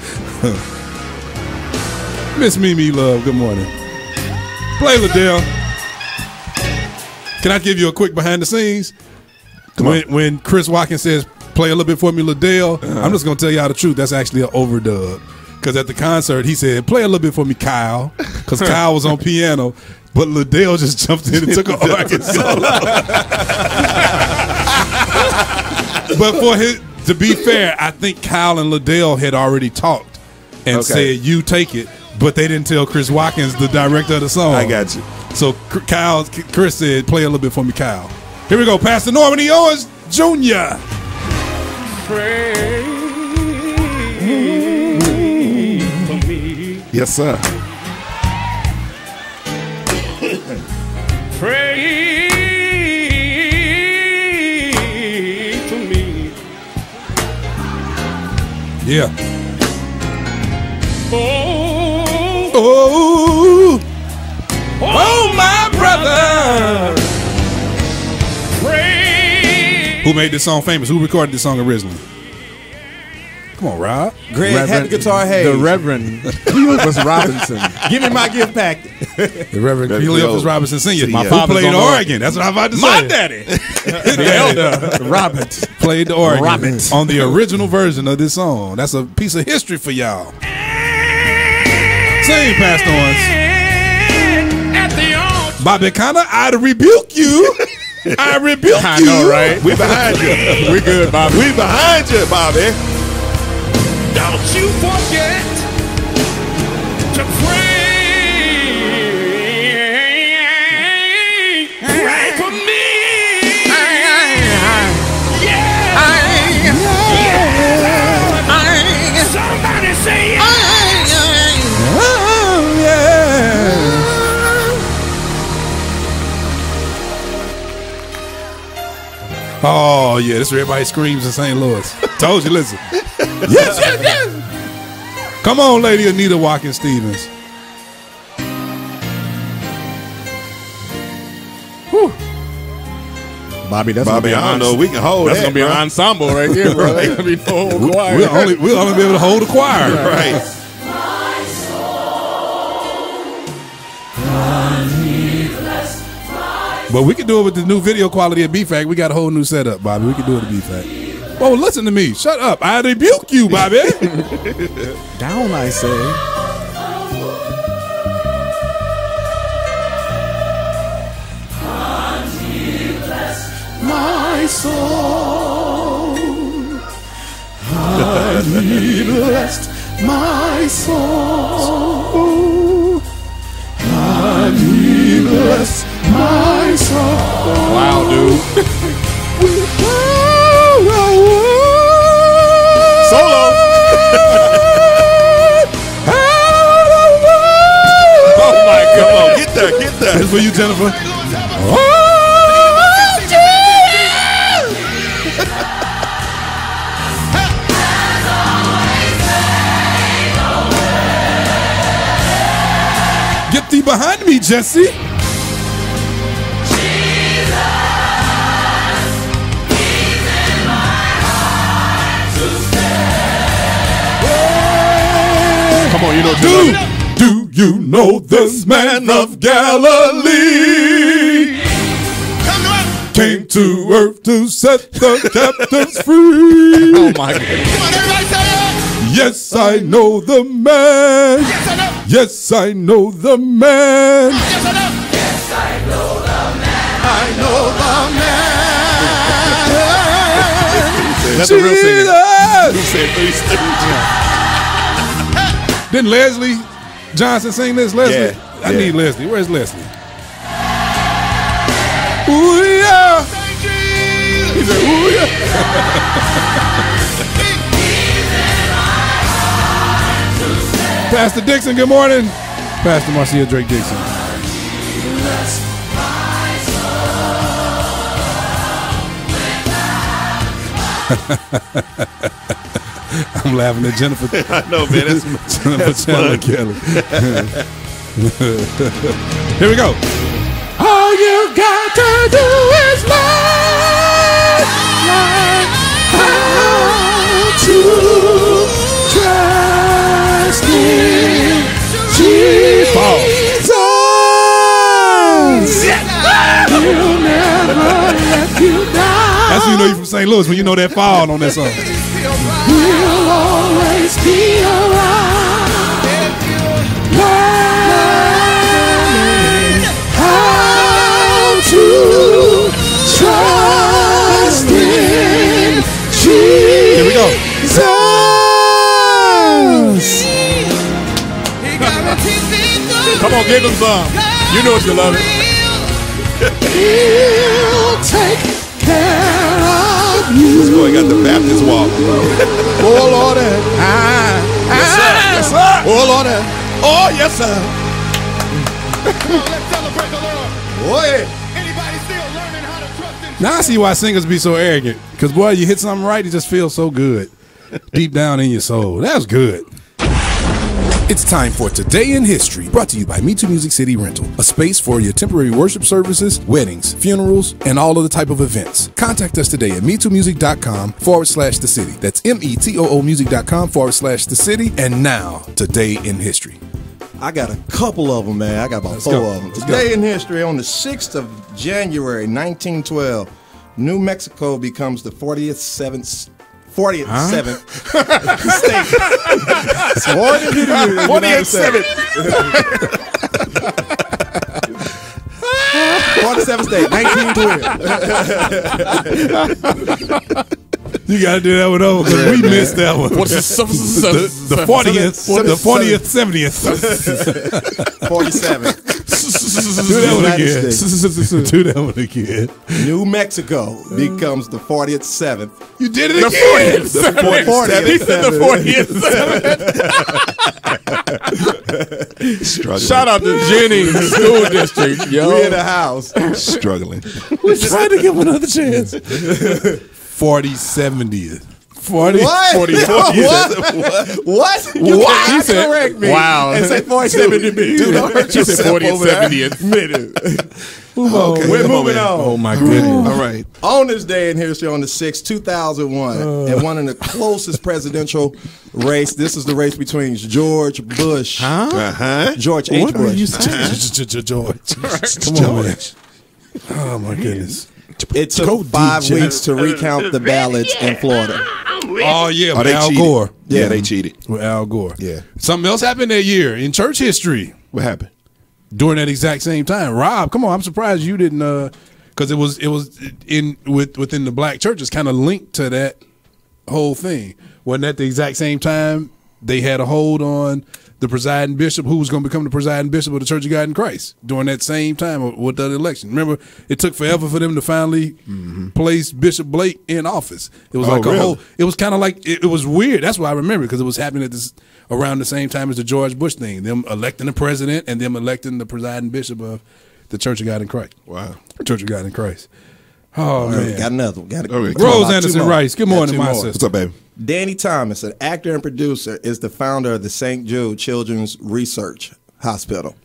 Miss Mimi Love, good morning. Play Liddell. Can I give you a quick behind the scenes? When Chris Watkins says, play a little bit for me, Liddell, I'm just going to tell y'all the truth. That's actually an overdub. Because at the concert, he said, play a little bit for me, Kyle. Because Kyle was on piano. But Liddell just jumped in and took an organ solo. But to be fair, I think Kyle and Liddell had already talked and said, you take it. But they didn't tell Chris Watkins, the director of the song. I got you. So Chris said, play a little bit for me, Kyle. Here we go. Pastor Norman E. Owens Jr. Pray for me. Yes, sir. Pray for me. Yeah. Oh, my brother. Pray. Who made this song famous? Who recorded this song originally? Come on, Rob. Greg had the guitar. Hey, The Reverend Cleophas Robinson. give me my gift packet. The Reverend Cleophas Robinson Sr. My Who father's played on the the organ. That's what I'm about to say. My daddy. The elder Robert Played the organ Robert. on the original version of this song. That's a piece of history for y'all. Sing, Pastor Owens. At the altar. Bobby Connor, I rebuke you. I rebuke you. I know, right? We behind you. We good, Bobby. We behind you, Bobby. Don't you forget to pray. Pray for me. Somebody say yeah. Oh, yeah. Oh, yeah. This is where everybody screams in St. Louis. Told you, listen. Yes, yes, yes. Come on, Lady Anita Watkins Stevens. Whew. Bobby, that's Bobby, gonna be I don't know. We can hold that's that. gonna be an ensemble right there, bro. That's gonna be the whole choir. We'll only be able to hold a choir. Right. But we can do it with the new video quality at BFAC. We got a whole new setup, Bobby. We can do it at BFAC. Oh, listen to me. Shut up. I rebuke you, Bobby. Down, I say. My soul, honey, blessed my soul, honey, bless my soul. Wow, dude. Solo. Oh my God! Get there, get there. This for you, Jennifer. Get thee behind me, Jesse. Come on, you know. Do you know this man of Galilee? Came to earth to set the captives free. Oh my God! Come on, everybody say it. Yes, I know the man. Yes, I know. Yes, I know the man. Yes, I know. Yes, I know the man. I know the man. That's a real singer. Who said Three Stooges? Didn't Leslie Johnson sing this? Leslie? Yeah, I yeah. need Leslie. Where's Leslie? Ooh, yeah. He said, ooh, yeah. Pastor Dixon, good morning. Pastor Marcia Drake Dixon. I'm laughing at Jennifer. I know, man. That's Chandler fun. Kelly. Here we go. All you got to do is learn how to trust in Jesus. He'll never let you down. That's when you know you're from St. Louis, when you know that fall on that song. He'll always be around. Learn how to trust in Jesus. Here we go. Come on, give them some. You know what you love it. He'll take care of you. This boy got the Baptist walk. Oh Lord, yes sir, yes sir. Oh Lord, oh yes sir. Let's celebrate the Lord. Oh yeah. Anybody still learning how to trust in Now I see why singers be so arrogant. Because, boy, you hit something right, it just feels so good. Deep down in your soul. That was good. It's time for Today in History, brought to you by MeTooMusic City Rental, a space for your temporary worship services, weddings, funerals, and all other type of events. Contact us today at MeTooMusic.com/the city. That's METOOmusic.com/the city. And now, Today in History. I got a couple of them, man. I got about four of them. Today in history, on the 6th of January, 1912, New Mexico becomes the 47th state. 48th. 47th. 47th state, 1912. You got to do that one over because we missed that one. What's the 40th, the 40th, 70th. 47. Do that one again. Do that one again. New Mexico becomes the 40th, 7th. You did it again. The 40th, He said the 40th. Shout out to Jennings School District. Yo. We in the house. Struggling. We're trying to give him another chance. 40/70th. 40. What? 40. What? You cannot said, correct me. wow. And say 47 to me. Dude, don't hurt yourself. 40th, 70th minute. We're moving on. Oh my goodness. All right. On this day in history, on the 6th, 2001, and one of the closest presidential race. This is the race between George Bush, George H. What are Bush. you saying? George. Come on, man. Oh my goodness. It took 5 weeks to recount the ballots in Florida. Oh yeah, with they Al cheated. Gore. Yeah, they cheated. With Al Gore. Yeah. Something else happened that year in church history. What happened? During that exact same time, Rob, come on! I'm surprised you didn't, because it was within the black churches, kind of linked to that whole thing. Wasn't that the exact same time they had a hold on the presiding bishop, who was going to become the presiding bishop of the Church of God in Christ during that same time with the election? Remember, it took forever for them to finally place Bishop Blake in office. It was like a whole. It was kind of like it was weird. That's why I remember, because it was happening at this around the same time as the George Bush thing. Them electing the president and them electing the presiding bishop of the Church of God in Christ. Wow, Church of God in Christ. Oh man, got another one. Rose Anderson Rice. Good morning, my sister. What's up, baby? Danny Thomas, an actor and producer, is the founder of the St. Jude Children's Research Hospital.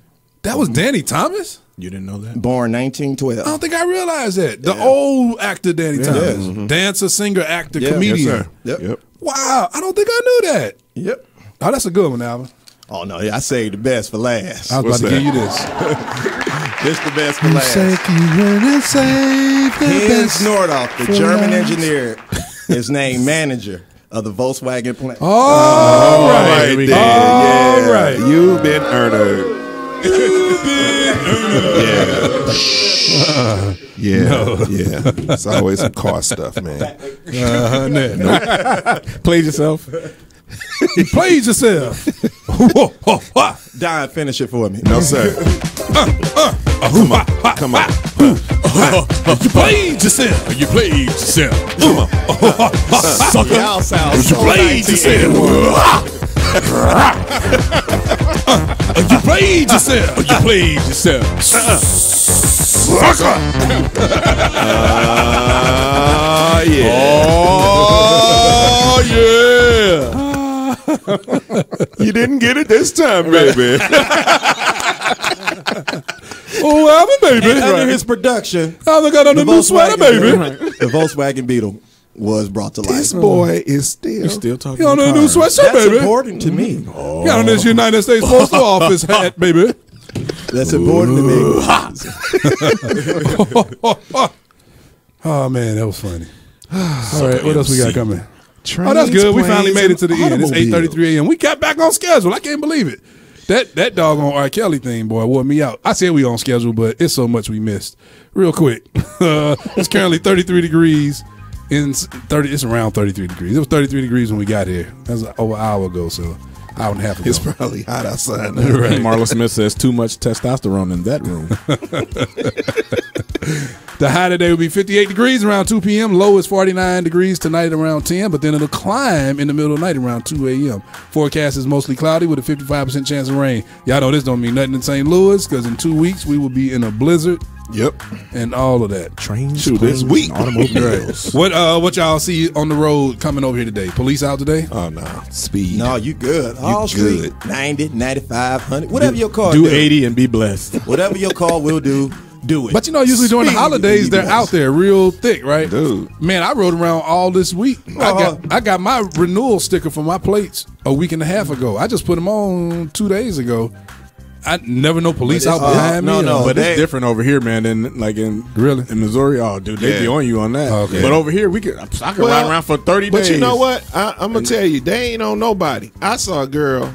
That was Danny Thomas? You didn't know that? Born 1912. I don't think I realized that. The old actor Danny Thomas. Dancer, singer, actor, comedian. Yes, sir. Yep. Wow, I don't think I knew that. Yep. Oh, that's a good one, Alvin. Oh, no, I saved the best for last. I was about to give you this. This the best for last. Save the Hans Nordhoff, the German engineer, is named manager of the Volkswagen plant. All right. All right. You've been earned. Yeah. It's always some car stuff, man. Played yourself. You played yourself. Don, finish it for me. No, sir. Come on. You played yourself. You played yourself. Come on. Sucker. Y'all sound You played yourself. You played yourself. You played yourself. Sucker. Yeah. Oh, yeah. You didn't get it this time, baby. Oh, I'm a baby. And under his production, I got on the new sweater, baby. The Volkswagen Beetle was brought to life. This boy is still talking. You on the new sweatshirt, That's baby. important to me. You got on this United States Postal Office hat, baby. That's important to me. Oh man, that was funny. All right, what else we got coming? Trains, Oh, that's good. We finally planes, made it to the end. It's automobiles. 8:33 a.m. We got back on schedule. I can't believe it. That doggone R. Kelly thing, boy, wore me out. I said we on schedule, but it's so much we missed. Real quick, it's currently 33 degrees. It's around 33 degrees. It was 33 degrees when we got here. That was over an hour ago, so hour and a half ago. It's probably hot outside now. Right. Marla Smith says too much testosterone in that room. The high today will be 58 degrees around 2 p.m. Low is 49 degrees tonight around 10, but then it'll climb in the middle of the night around 2 a.m. Forecast is mostly cloudy with a 55% chance of rain. Y'all know this don't mean nothing in St. Louis, because in 2 weeks we will be in a blizzard. Yep. And all of that. Trains, this week. automobiles. What y'all see on the road coming over here today? Police out today? Oh, no. Speed. No, you good. All good. street, 90, 95, 100. Whatever your car Do 80 and be blessed. Whatever your car will do, do it. But you know, usually during the Speed holidays, and be they're blessed. out there real thick, right? Dude. Man, I rode around all this week. I got my renewal sticker for my plates a week and a half ago. I just put them on 2 days ago. I never know police out behind me. No, but it's different over here, man. Than like in Missouri. Oh, dude, they be on you on that. Okay. But over here, I can ride around for 30 days. But you know what? I'm gonna tell you, they ain't on nobody. I saw a girl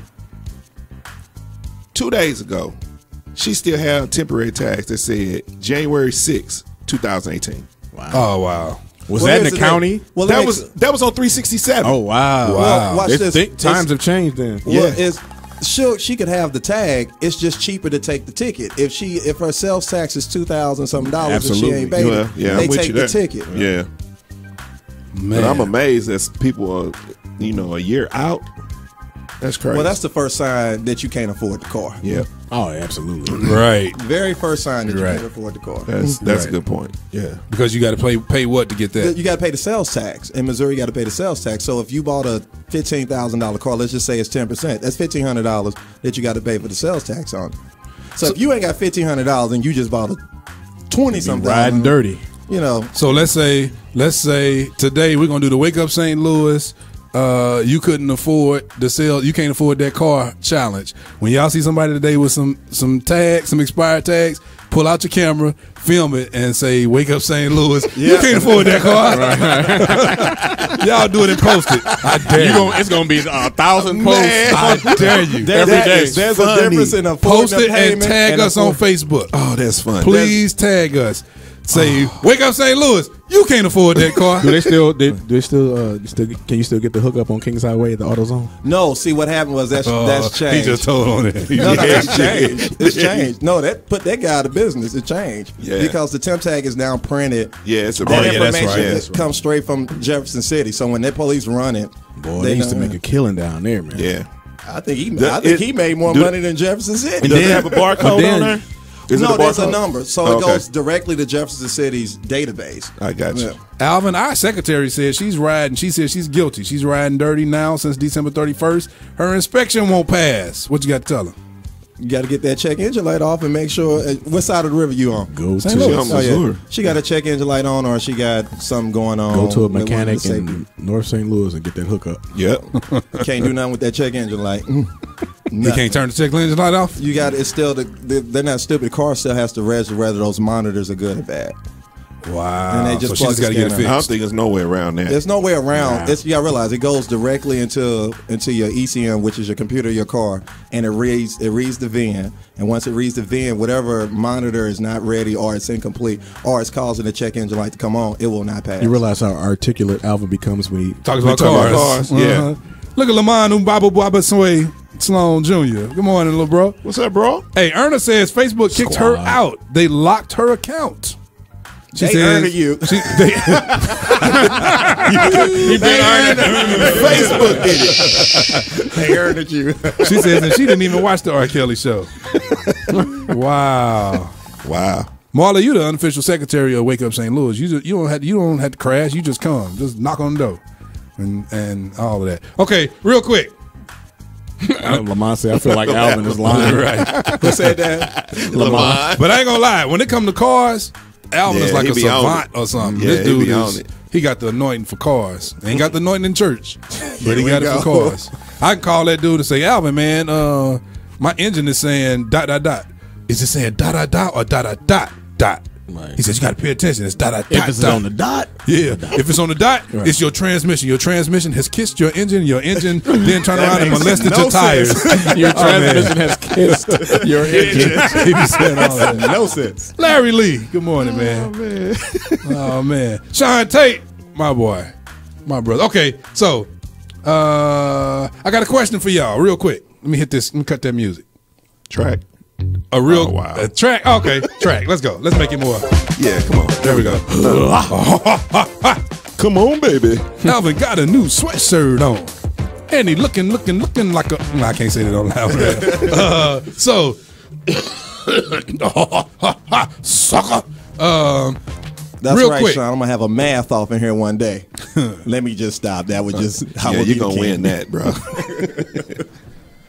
2 days ago. she still had temporary tags that said January 6, 2018. Wow. Oh wow. Was that in the county? Well, that was on 367. Oh wow. Well, watch this. Times have changed then. Well, she could have the tag. It's just cheaper to take the ticket. If her sales tax is $2,000 something and she ain't paid it, they take the ticket. Yeah. Man. But I'm amazed that people are, a year out. That's crazy. Well, that's the first sign that you can't afford the car. Yeah. Oh, absolutely. Right. Very first sign that you can't afford the car. That's a good point. Yeah. Because you got to pay what to get that? You got to pay the sales tax. In Missouri, you got to pay the sales tax. So if you bought a $15,000 car, let's just say it's 10%. That's $1,500 that you got to pay for the sales tax on it. So if you ain't got $1,500 and you just bought a 20-something, riding dirty. So let's say today we're gonna do the Wake Up St. Louis. You couldn't afford the sale. You can't afford that car challenge. When y'all see somebody today with some tags, some expired tags, pull out your camera, film it, and say "Wake Up St. Louis." You can't afford that car. Y'all do it and post it. I dare you. It's gonna be 1,000 posts. I dare you. Every day. There's a difference in a post it and tag us on Facebook. Oh, that's fun. Please tag us. Say, "Wake Up St. Louis." You can't afford that car. Do they still? Can you still get the hookup on Kings Highway at the AutoZone? No. See, what happened was that's changed. He just told on it. That's changed. It's changed. No, that put that guy out of business. It changed. Yeah. Because the temp tag is now printed. Yeah, it's a that information that's right. comes straight from Jefferson City. So when the police run it, they used to make a killing down there, man. Yeah. I think he made more money than Jefferson City. Does it have a barcode on there? No, there's a number. So it goes directly to Jefferson City's database. I got you. Yeah. Alvin, our secretary said she's riding. She said she's guilty. She's riding dirty now since December 31st. Her inspection won't pass. What you got to tell her? You got to get that check engine light off and make sure. What side of the river you on? Go to Missouri. She got a check engine light on, or she got something going on. Go to a mechanic in North St. Louis and get that hookup. Yep. Can't do nothing with that check engine light. You can't turn the check engine light off? You got it's still they're not stupid. The car still has to register whether those monitors are good or bad. Wow. And they just so she's got to get it fixed. I don't think there's no way around that. There's no way around. You got to realize it goes directly into your ECM, which is your computer, your car, and it reads the VIN. And once it reads the VIN, whatever monitor is not ready or it's incomplete or it's causing the check engine light to come on, it will not pass. You realize how articulate Alvin becomes when he talks about cars. Yeah. Look at Lamont Mbaba Sway Sloan Jr. Good morning, little bro. What's up, bro? Hey, Erna says Facebook kicked her out. They locked her account. She says you. You've been earning Facebook did it. They earned you. She says that she didn't even watch the R. Kelly show. Wow. Marla, you the unofficial secretary of Wake Up St. Louis. You don't have to crash. You just come. Just knock on the door. And all of that. Okay, real quick. Lamont said, I feel like Alvin is lying. Right. Who said that? Lamont. But I ain't gonna lie. When it come to cars, Alvin is like a savant or something. Yeah, this dude he got the anointing for cars. Ain't got the anointing in church, but he got it for cars. I can call that dude and say, Alvin, man, my engine is saying ... Is it saying ... or ... Right. He says you got to pay attention. It's ... If it's on the dot, yeah. If it's on the dot, it's your transmission. Your transmission has kissed your engine. Your engine then turn around and molested your tires. Your transmission has kissed your engine. He be saying all that. No sense. Larry Lee, good morning, man. Oh man, Sean Tate, my boy, my brother. Okay, so I got a question for y'all, real quick. Let me hit this. Let me cut that music. Track. A real track. Okay, track. Let's go. Let's make it more. Yeah, come on. There we go. Come on, baby. Alvin got a new sweatshirt on, and he looking like a. No, I can't say that on loud. So, sucker. That's real right, quick. Sean. I'm gonna have a math off in here one day. Let me just stop. That would just. You're gonna win that, bro.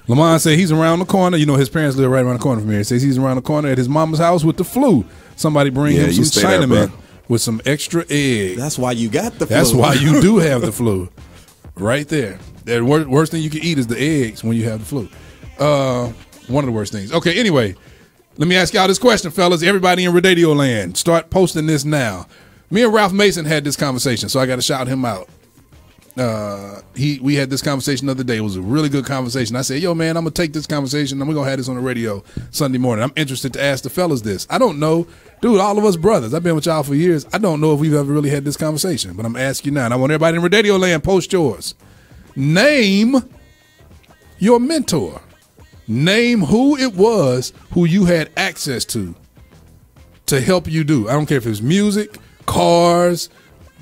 Lamont said he's around the corner. You know, his parents live right around the corner from here. He says he's around the corner at his mama's house with the flu. Somebody bring him some Chinaman with some extra egg. That's why you got the flu. That's why you do have the flu. Right there. The worst thing you can eat is the eggs when you have the flu. One of the worst things. Okay, anyway, let me ask y'all this question, fellas. Everybody in Radio Land, start posting this now. Me and Ralph Mason had this conversation, so I got to shout him out. we had this conversation the other day. It was a really good conversation. I said, yo, man, I'm going to take this conversation and we're going to have this on the radio Sunday morning. I'm interested to ask the fellas this. I don't know. Dude, all of us brothers, I've been with y'all for years. I don't know if we've ever really had this conversation, but I'm asking you now. And I want everybody in Radio Land, post yours. Name your mentor. Name who it was who you had access to help you do. I don't care if it's music, cars,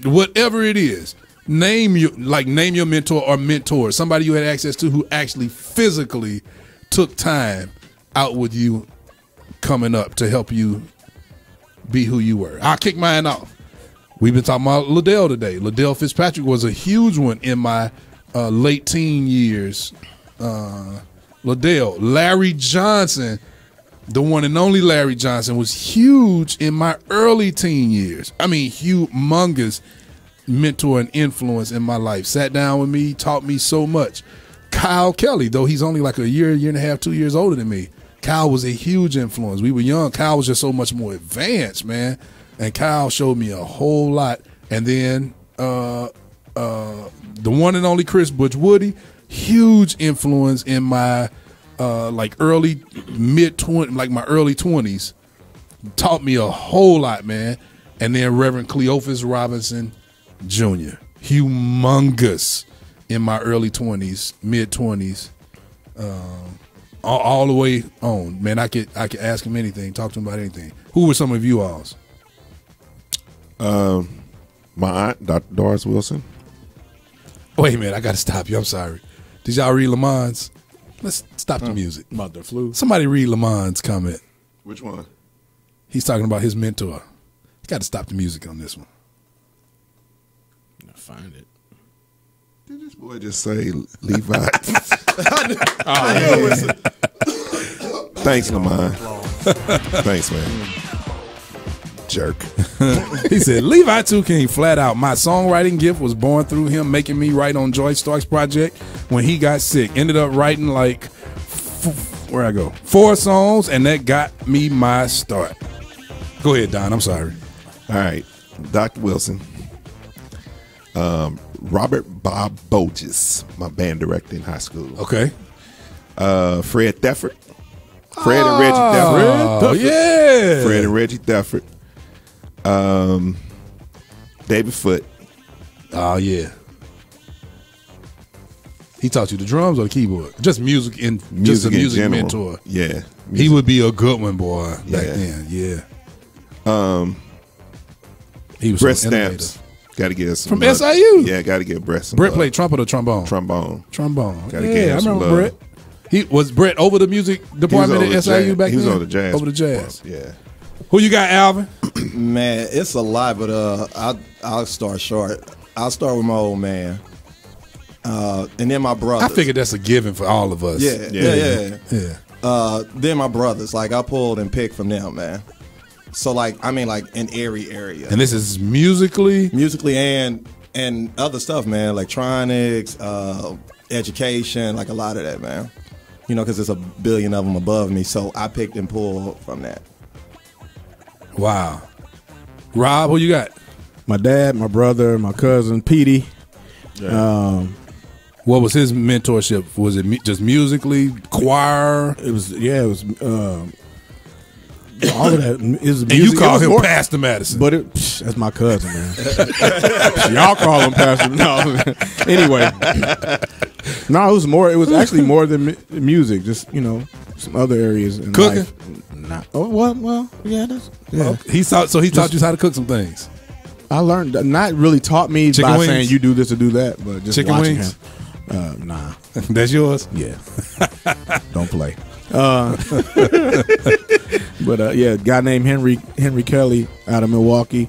whatever it is. Name your mentor or mentors, somebody you had access to who actually physically took time out with you coming up to help you be who you were. I'll kick mine off. We've been talking about Liddell today. Liddell Fitzpatrick was a huge one in my late teen years. Liddell. Larry Johnson, the one and only Larry Johnson, was huge in my early teen years. I mean, humongous mentor and influence in my life. Sat down with me, taught me so much. Kyle Kelly, though he's only like a year and a half, 2 years older than me. Kyle was a huge influence. We were young. Kyle was just so much more advanced, man. And Kyle showed me a whole lot. And then the one and only Chris Butch Woody, huge influence in my early 20s. Taught me a whole lot, man. And then Reverend Cleophas Robinson Jr., humongous in my early 20s, mid 20s, all the way on. Man, I could ask him anything, talk to him about anything. Who were some of you alls? My aunt, Dr. Doris Wilson. Wait a minute, I got to stop you. I'm sorry. Did y'all read Lamont's? Let's stop the music. About the flu? Somebody read Lamont's comment. Which one? He's talking about his mentor. Got to stop the music on this one. Find it. Did this boy just say Levi? Thanks, Lamont. Thanks, man. Jerk. He said, Levi 2 King flat out. My songwriting gift was born through him making me write on Joy Stark's project when he got sick. Ended up writing like, 4 songs, and that got me my start. Go ahead, Don. I'm sorry. All right. Dr. Wilson. Robert Bob Boges, my band director in high school. Okay. Fred Thefford. Fred and Reggie Thefford. Oh, yeah. Fred and Reggie Thefford. David Foote. Oh, yeah. He taught you the drums or the keyboard? Just music just a music general. mentor. Yeah. Music. He would be a good one, boy, back then. Yeah. He was Brett so innovative. Stamps. Got to get some from love. SIU. Yeah, got to get Brett some Brett love. played trumpet or trombone? Trombone. Gotta get yeah, him I some remember love. Brett. Was Brett over the music department at SIU back then? He was on the jazz. Over the jazz. Yeah. Who you got, Alvin? Man, it's a lot, but I'll start short. I'll start with my old man. And then my brothers. I figured that's a given for all of us. Yeah. Then my brothers. Like, I pulled and picked from them, man. So, like, I mean, like, in every area. And this is musically? Musically and other stuff, man. Electronics, education, like a lot of that, man. You know, because there's a billion of them above me. So I picked and pulled from that. Wow. Rob, who you got? My dad, my brother, my cousin, Petey. Yeah. What was his mentorship? Was it just musically, choir? It was all of that. It was music. And you call him Pastor Madison. But that's my cousin, man. Y'all call him Pastor. No. Anyway. No, it was actually more than music. Just, you know, some other areas in cooking? life. Well, yeah, that's yeah. He taught you how to cook some things. I learned, not really taught me chicken by wings? saying you do this or do that, but just chicken watching wings? him. Nah. That's yours? Yeah. Don't play. But yeah, a guy named Henry Kelly out of Milwaukee.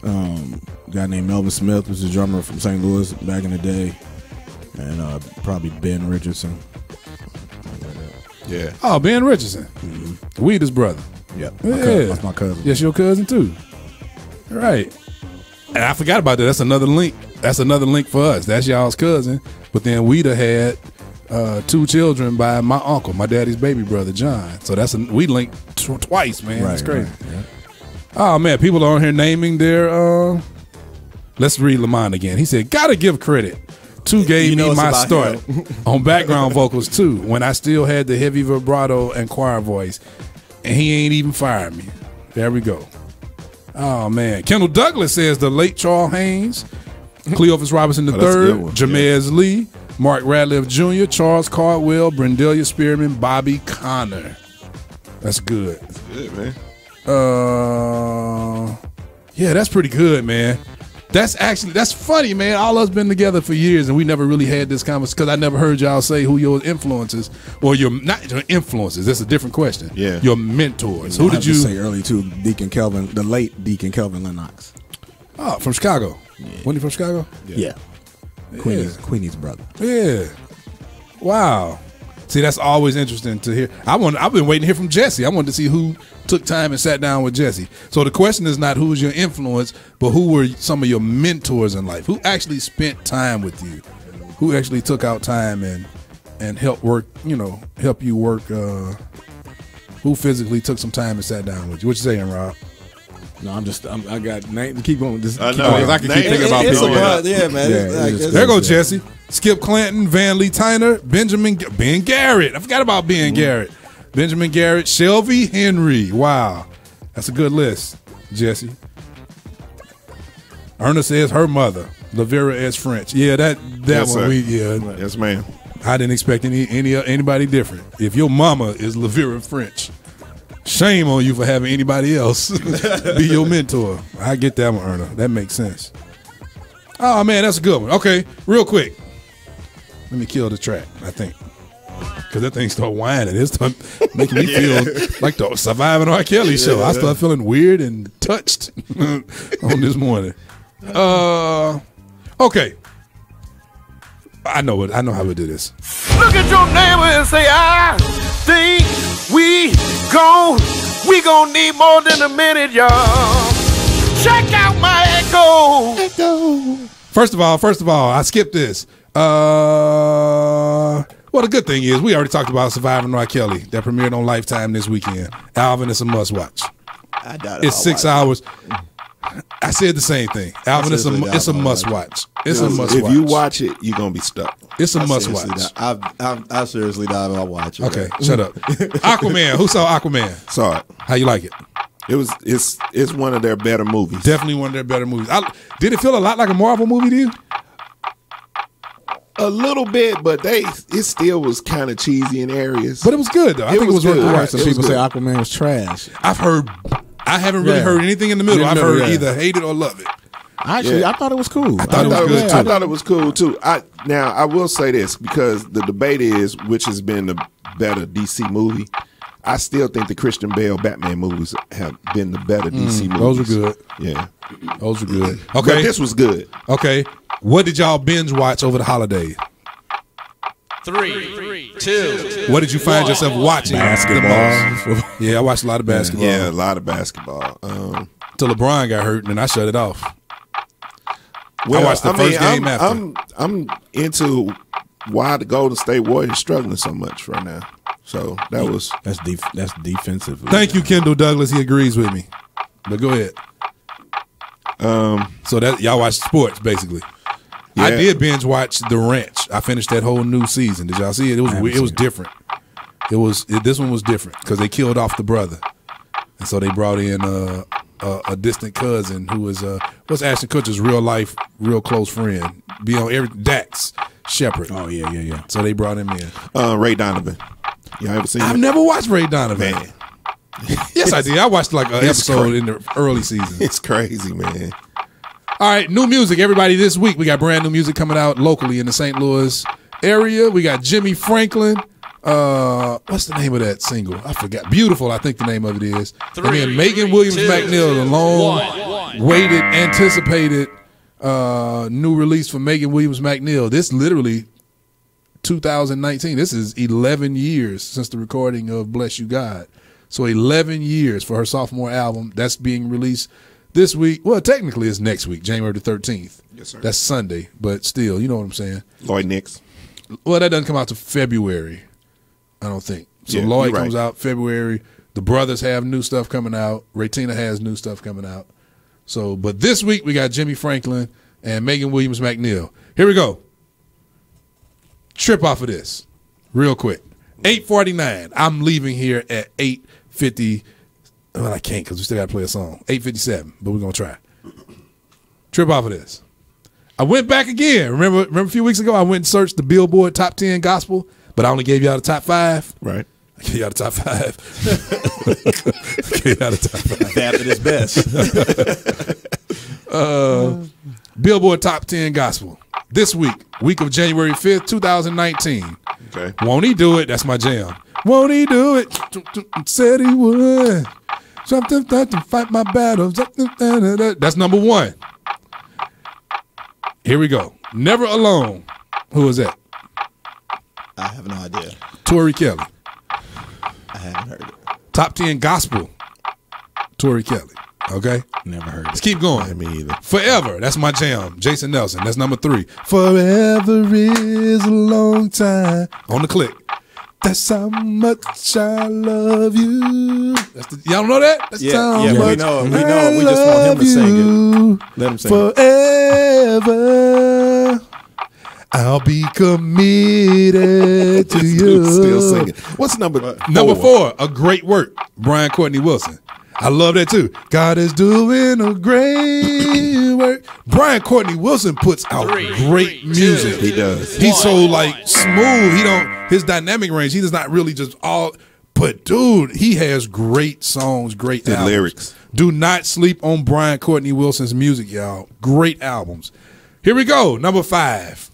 Guy named Melvin Smith was a drummer from St. Louis back in the day, and probably Ben Richardson. Yeah. Oh, Ben Richardson. Mm-hmm. Weed's brother. Yep. Yeah. That's my cousin. Yes, your cousin too. Right. And I forgot about that. That's another link. That's another link for us. That's y'all's cousin. But then Weeda had 2 children by my uncle, my daddy's baby brother, John. So we linked twice, man. That's crazy. Right, yeah. Oh man, people are on here naming their Let's read Lamont again. He said, "Gotta give credit. Two gave me my start on background vocals too, when I still had the heavy vibrato and choir voice, and he ain't even fired me." There we go. Oh man, Kendall Douglas says the late Charles Haynes, Cleophas Robinson III, Jamez Lee, Mark Radcliffe Jr., Charles Caldwell, Brendelia Spearman, Bobby Connor. That's good. That's good, man. Yeah, that's pretty good, man. That's funny, man. All us been together for years, and we never really had this conversation because I never heard y'all say who your influences or not your influences. That's a different question. Yeah, your mentors. Who did you say earlier too? Deacon Kelvin, the late Deacon Kelvin Lennox. Oh, from Chicago. Yeah. Wasn't he from Chicago? Yeah. Queenie's brother. Yeah. Wow. See, that's always interesting to hear. I've been waiting to hear from Jesse. I wanted to see who took time and sat down with Jesse. So the question is not who's your influence, but who were some of your mentors in life? Who actually spent time with you? Who actually took out time and helped work, help you work? Who physically took some time and sat down with you? What you saying, Rob? No, I got names. Keep going. I know. I can keep thinking about people. Yeah, man. There go Jesse. Skip Clanton, Van Lee Tyner, Ben Garrett. I forgot about Ben Garrett. Benjamin Garrett, Shelby Henry. Wow. That's a good list, Jesse. Erna says her mother, Lavera S. French. Yeah, that yes, one. Sir. Yes, ma'am. I didn't expect anybody different. If your mama is Lavera French, shame on you for having anybody else be your mentor. I get that one, Erna. That makes sense. Oh, man, that's a good one. Okay, real quick. Let me kill the track, I think. Because that thing start whining. It start making me feel like the Surviving R. Kelly show. I start feeling weird and touched on this morning. Okay. I know how we do this. Look at your neighbor and say, I think we gon' need more than a minute, y'all. Check out my echo. First of all, I skipped this. Well, the good thing is we already talked about Surviving R. Kelly that premiered on Lifetime this weekend. Alvin, it's a must watch. I doubt it's 6 hours. I said the same thing. Alvin, it's a must watch. It's a must watch. If you watch it, you're gonna be stuck. It's a must watch. I seriously doubt I'll watch it. Okay, shut up. Aquaman. Who saw Aquaman? Saw it. How you like it? It's one of their better movies. Definitely one of their better movies. Did it feel a lot like a Marvel movie to you? A little bit, but it still was kind of cheesy in areas. But it was good though. I think it was worth the watch. Some people say Aquaman was trash. I haven't really heard anything in the middle. I've heard either hate it or love it. Actually, I thought it was cool. I thought it was good too. I thought it was cool too. Now I will say this because the debate is which has been the better DC movie. I still think the Christian Bale Batman movies have been the better DC movies. Those are good. Yeah. Those are good. Okay. But this was good. Okay. What did y'all binge watch over the holidays? 3, 2. What did you find yourself watching? Basketball. Yeah, I watched a lot of basketball. Yeah, a lot of basketball. Till LeBron got hurt, and then I shut it off. Well, I watched the first game after. I'm into why the Golden State Warriors struggling so much right now. So that's defensive. Thank you, Kendall Douglas. He agrees with me. But go ahead. So that y'all watch sports basically. Yeah. I did binge watch The Ranch. I finished that whole new season. Did y'all see it? It was different. This one was different because they killed off the brother, and so they brought in a distant cousin who was what's Ashton Kutcher's real life, real close friend. Be on Dax Shepard. Oh yeah. So they brought him in. Ray Donovan. You ever seen? I've never watched Ray Donovan. Man. Yes, I did. I watched like an episode in the early season. It's crazy, man. All right, new music, everybody. This week we got brand new music coming out locally in the St. Louis area. We got Jimmy Franklin. What's the name of that single? I forgot. Beautiful, I think the name of it is. And then Megan Williams McNeil, the long-waited, anticipated new release from Megan Williams McNeil. This literally 2019. This is 11 years since the recording of Bless You God. So 11 years for her sophomore album. That's being released this week. Well, technically it's next week, January the 13th. Yes, sir. That's Sunday, but still, you know what I'm saying. Lloyd Nix. Well, that doesn't come out to February, I don't think. So yeah, Lloyd comes out February. The brothers have new stuff coming out. Raytina has new stuff coming out. So, but this week we got Jimmy Franklin, and Megan Williams McNeil. Here we go. Trip off of this real quick. 8:49. I'm leaving here at 8:50. Well, I can't because we still got to play a song. 8:57, but we're going to try. Trip off of this. I went back again. Remember a few weeks ago, I went and searched the Billboard Top 10 Gospel, but I only gave y'all the top 5. Right. I gave y'all the top 5. Gave y'all the top 5. That at his best. Billboard Top 10 Gospel. This week of January 5th, 2019. Okay. Won't he do it? That's my jam. Won't he do it? Said he would. Something to fight my battles. That's number 1. Here we go. Never Alone. Who is that? I have no idea. Tori Kelly. I haven't heard it. Top 10 Gospel. Tori Kelly. Okay? Never heard Let's it. keep going. Me either. Forever. That's my jam. Jason Nelson. That's number 3. Forever is a long time. On the click. That's how much I love you. Y'all don't know that? That's how we much know it. We know it. We just want him to sing it. Let him sing it. Forever, I'll be committed to you. Still singing. What's number 4? Number 4, A Great Work, Brian Courtney Wilson. I love that too. God is doing a great work. Brian Courtney Wilson puts out great music. He does. He's so like smooth. His dynamic range, he does not really just all, but dude, he has great songs, great The albums. lyrics. Do not sleep on Brian Courtney Wilson's music, y'all. Great albums. Here we go. Number 5.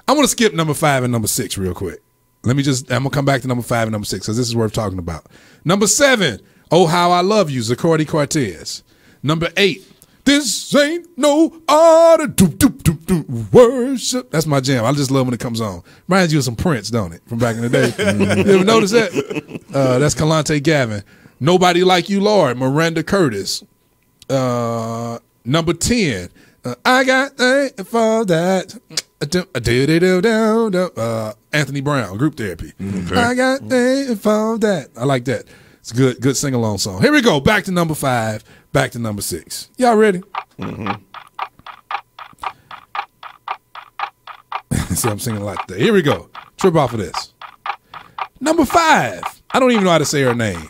I'm going to skip number 5 and number 6 real quick. I'm going to come back to number 5 and number 6 because this is worth talking about. Number 7, Oh How I Love You, Zacardi Cortez. Number 8, This Ain't No Order, Worship. That's my jam. I just love when it comes on. Reminds you of some Prince, don't it, from back in the day? You ever notice that? That's Kalante Gavin. Nobody Like You, Lord, Miranda Curtis. Number 10, I Got Thank for That. Anthony Brown, Group Therapy. Okay. I got thank for that. I like that. It's a good sing-along song. Here we go. Back to number 5, back to number 6. Y'all ready? Mm-hmm. See, I'm singing a lot today. Here we go. Trip off of this. Number 5. I don't even know how to say her name.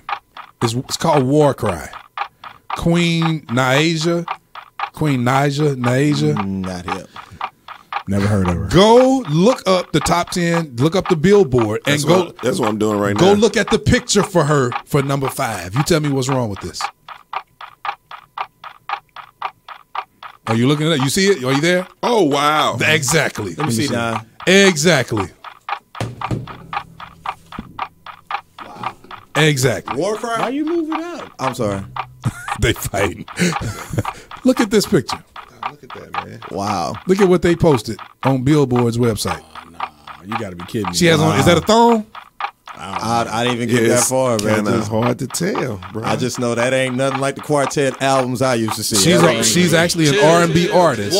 It's called War Cry. Queen Naija. Not him. Never heard of her. Go look up the top 10, look up the Billboard, and That's what I'm doing right now. Go look at the picture for her for number 5. You tell me what's wrong with this. Are you looking at it? You see it? Are you there? Oh, wow. Exactly. Let me see now. Exactly. Exactly. War Cry? Why you moving up? I'm sorry. They fighting. Look at this picture. Look at that, man. Wow. Look at what they posted on Billboard's website. You got to be kidding me. She has on. Is that a thong? I didn't even get that far, man. Kind of hard to tell, bro. I just know that ain't nothing like the quartet albums I used to see. She's actually an R&B artist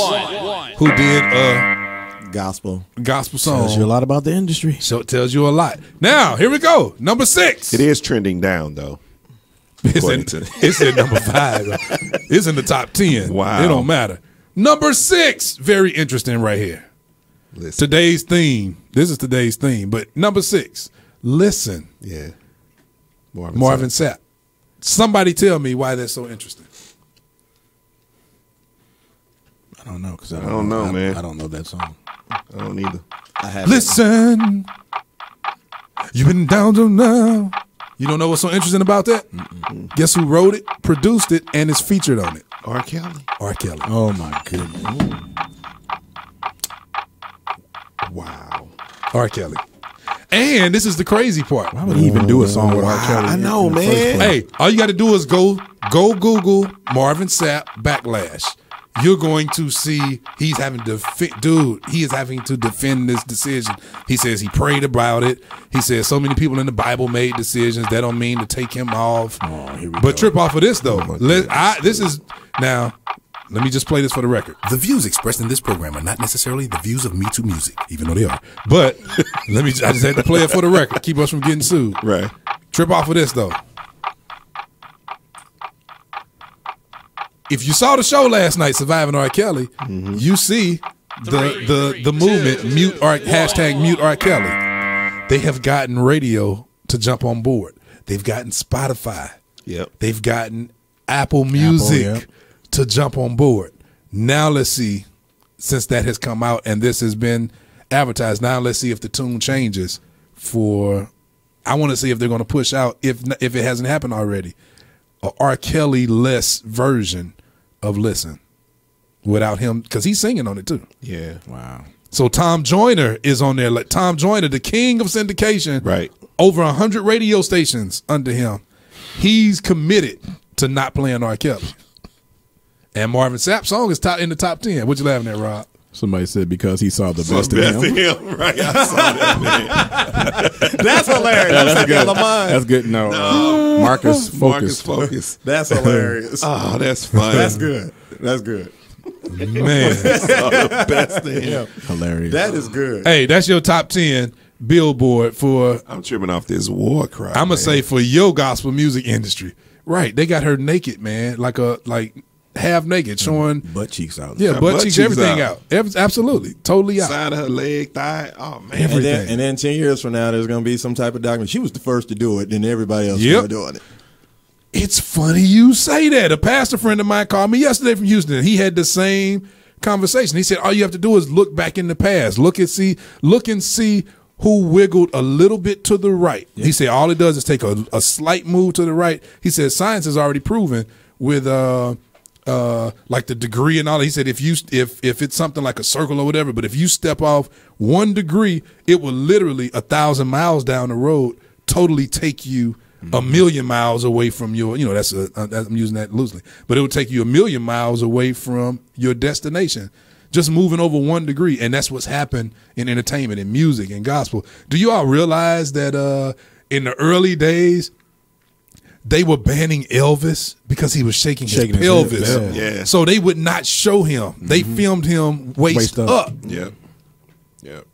who did a gospel song. Tells you a lot about the industry. So it tells you a lot. Now, here we go. Number 6. It is trending down, though. It's in number 5. It's in the top 10. Wow. It don't matter. Number 6. Very interesting right here. Listen. Today's theme. This is today's theme. But number 6. Listen. Yeah. Marvin Sapp. Somebody tell me why that's so interesting. I don't know because I don't know, man. I don't know that song. I don't either. I haven't. Listen. You've been down to now. You don't know what's so interesting about that? Mm-mm. Guess who wrote it, produced it, and is featured on it? R. Kelly. R. Kelly. Oh my goodness. Wow. R. Kelly. And this is the crazy part. Why would he even do a song with R. Kelly? I know, man. Hey, all you got to do is go Google Marvin Sapp backlash. You're going to see he's having to he is having to defend this decision. He says he prayed about it. He says so many people in the Bible made decisions. That don't mean to take him off. But trip off of this though. Let me just play this for the record. The views expressed in this program are not necessarily the views of MeTooMusic, Even though they are. But I just had to play it for the record. Keep us from getting sued. Right. Trip off of this though. if you saw the show last night, Surviving R. Kelly, you see the movement mute R, hashtag mute R. Kelly. They have gotten radio to jump on board. They've gotten Spotify. Yep. They've gotten Apple Music to jump on board. Now let's see, since that has come out and this has been advertised, now let's see if the tune changes for, I want to see if they're going to push out, if it hasn't happened already, a R. Kelly-less version of Listen without him, because he's singing on it too. Yeah. Wow. So Tom Joyner is on there. Like Tom Joyner, the king of syndication. Right. Over 100 radio stations under him. He's committed to not playing R. Kelly. And Marvin Sapp's song is in the top 10. What you laughing at, Rob? Somebody said because he saw the best in him. Right. I saw that, man. That's hilarious. That's good. That's good. No. Marcus Focus. Marcus Focus. That's hilarious. Oh, that's funny. That's good. That's good. Man. Saw the best in him. Hilarious. That is good. Hey, that's your top 10 Billboard for, I'm tripping off this war cry. I'm going to say for your gospel music industry. Right. They got her naked, man. Like half naked, showing butt cheeks out. Yeah, butt cheeks, everything out. Absolutely, totally out. Side of her leg, thigh. Oh man, everything. And then 10 years from now, there's going to be some type of document. She was the first to do it, then everybody else started doing it. It's funny you say that. A pastor friend of mine called me yesterday from Houston. He had the same conversation. He said, all you have to do is look back in the past, look and see who wiggled a little bit to the right. He said all it does is take a slight move to the right. He said science has already proven with like the degree and all that. He said if it's something like a circle or whatever, but if you step off 1 degree, it will literally 1,000 miles down the road totally take you 1,000,000 miles away from your, I'm using that loosely, but it would take you 1,000,000 miles away from your destination, just moving over 1 degree. And that's what's happened in entertainment, in music, and gospel. Do you all realize that in the early days, they were banning Elvis because he was shaking his pelvis. Yeah. So they would not show him. They filmed him waist up. Yep. Yep.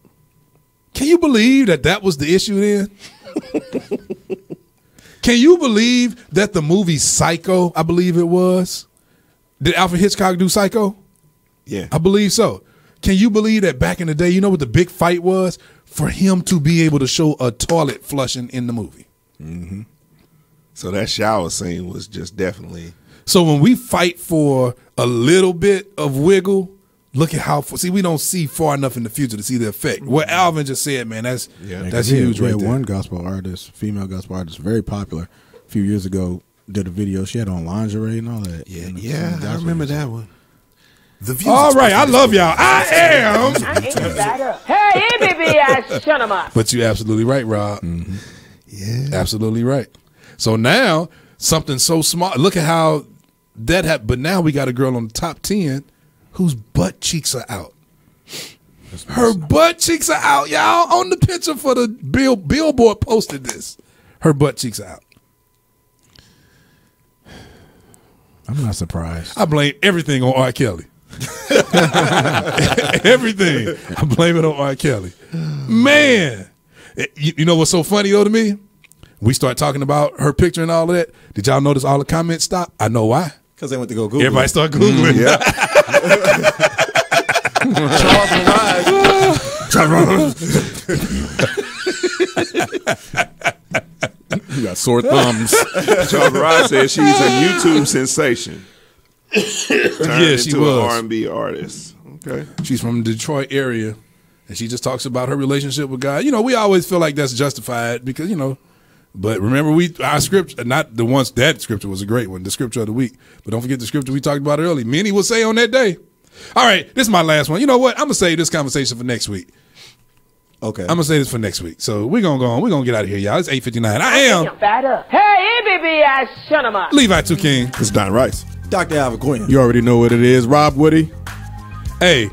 Can you believe that was the issue then? Can you believe that the movie Psycho, I believe it was, did Alfred Hitchcock do Psycho? Yeah. I believe so. Can you believe that back in the day, you know what the big fight was? For him to be able to show a toilet flushing in the movie. Mm-hmm. So that shower scene was just definitely. So when we fight for a little bit of wiggle, look at how, we don't see far enough in the future to see the effect. What Alvin just said, man, that's huge right there. One gospel artist, female gospel artist, very popular a few years ago, did a video. She had on lingerie and all that. Yeah, I remember that one. All right, I love y'all. I am. Hey, baby, shut him up. But you're absolutely right, Rob. Mm-hmm. Yeah. Absolutely right. So now, something so small. Look at how that happened. But now we got a girl on the top 10 whose butt cheeks are out. Her butt cheeks are out, y'all. On the picture for the Billboard posted this. Her butt cheeks are out. I'm not surprised. I blame everything on R. Kelly. Everything. I blame it on R. Kelly. Man. You know what's so funny, though, to me? We start talking about her picture and all of that. Did y'all notice all the comments stopped? I know why. Because they went to go Google. Everybody start Googling. Yeah. You got sore thumbs. Charles Rod said she's a YouTube sensation. Yeah, she was an R&B artist. Okay. She's from the Detroit area, and she just talks about her relationship with God. We always feel like that's justified because, but remember our scripture, not the ones, that scripture was a great one, the scripture of the week. But don't forget the scripture we talked about earlier. Many will say on that day. All right, this is my last one. You know what? I'm going to save this conversation for next week. Okay. I'm going to say this for next week. So we're going to go on. We're going to get out of here, y'all. It's 8:59. I am. Hey, baby, shut him up. Levi 2 King. It's Don Rice. Dr. Alvin Quinn. You already know what it is. Rob Woody. Hey,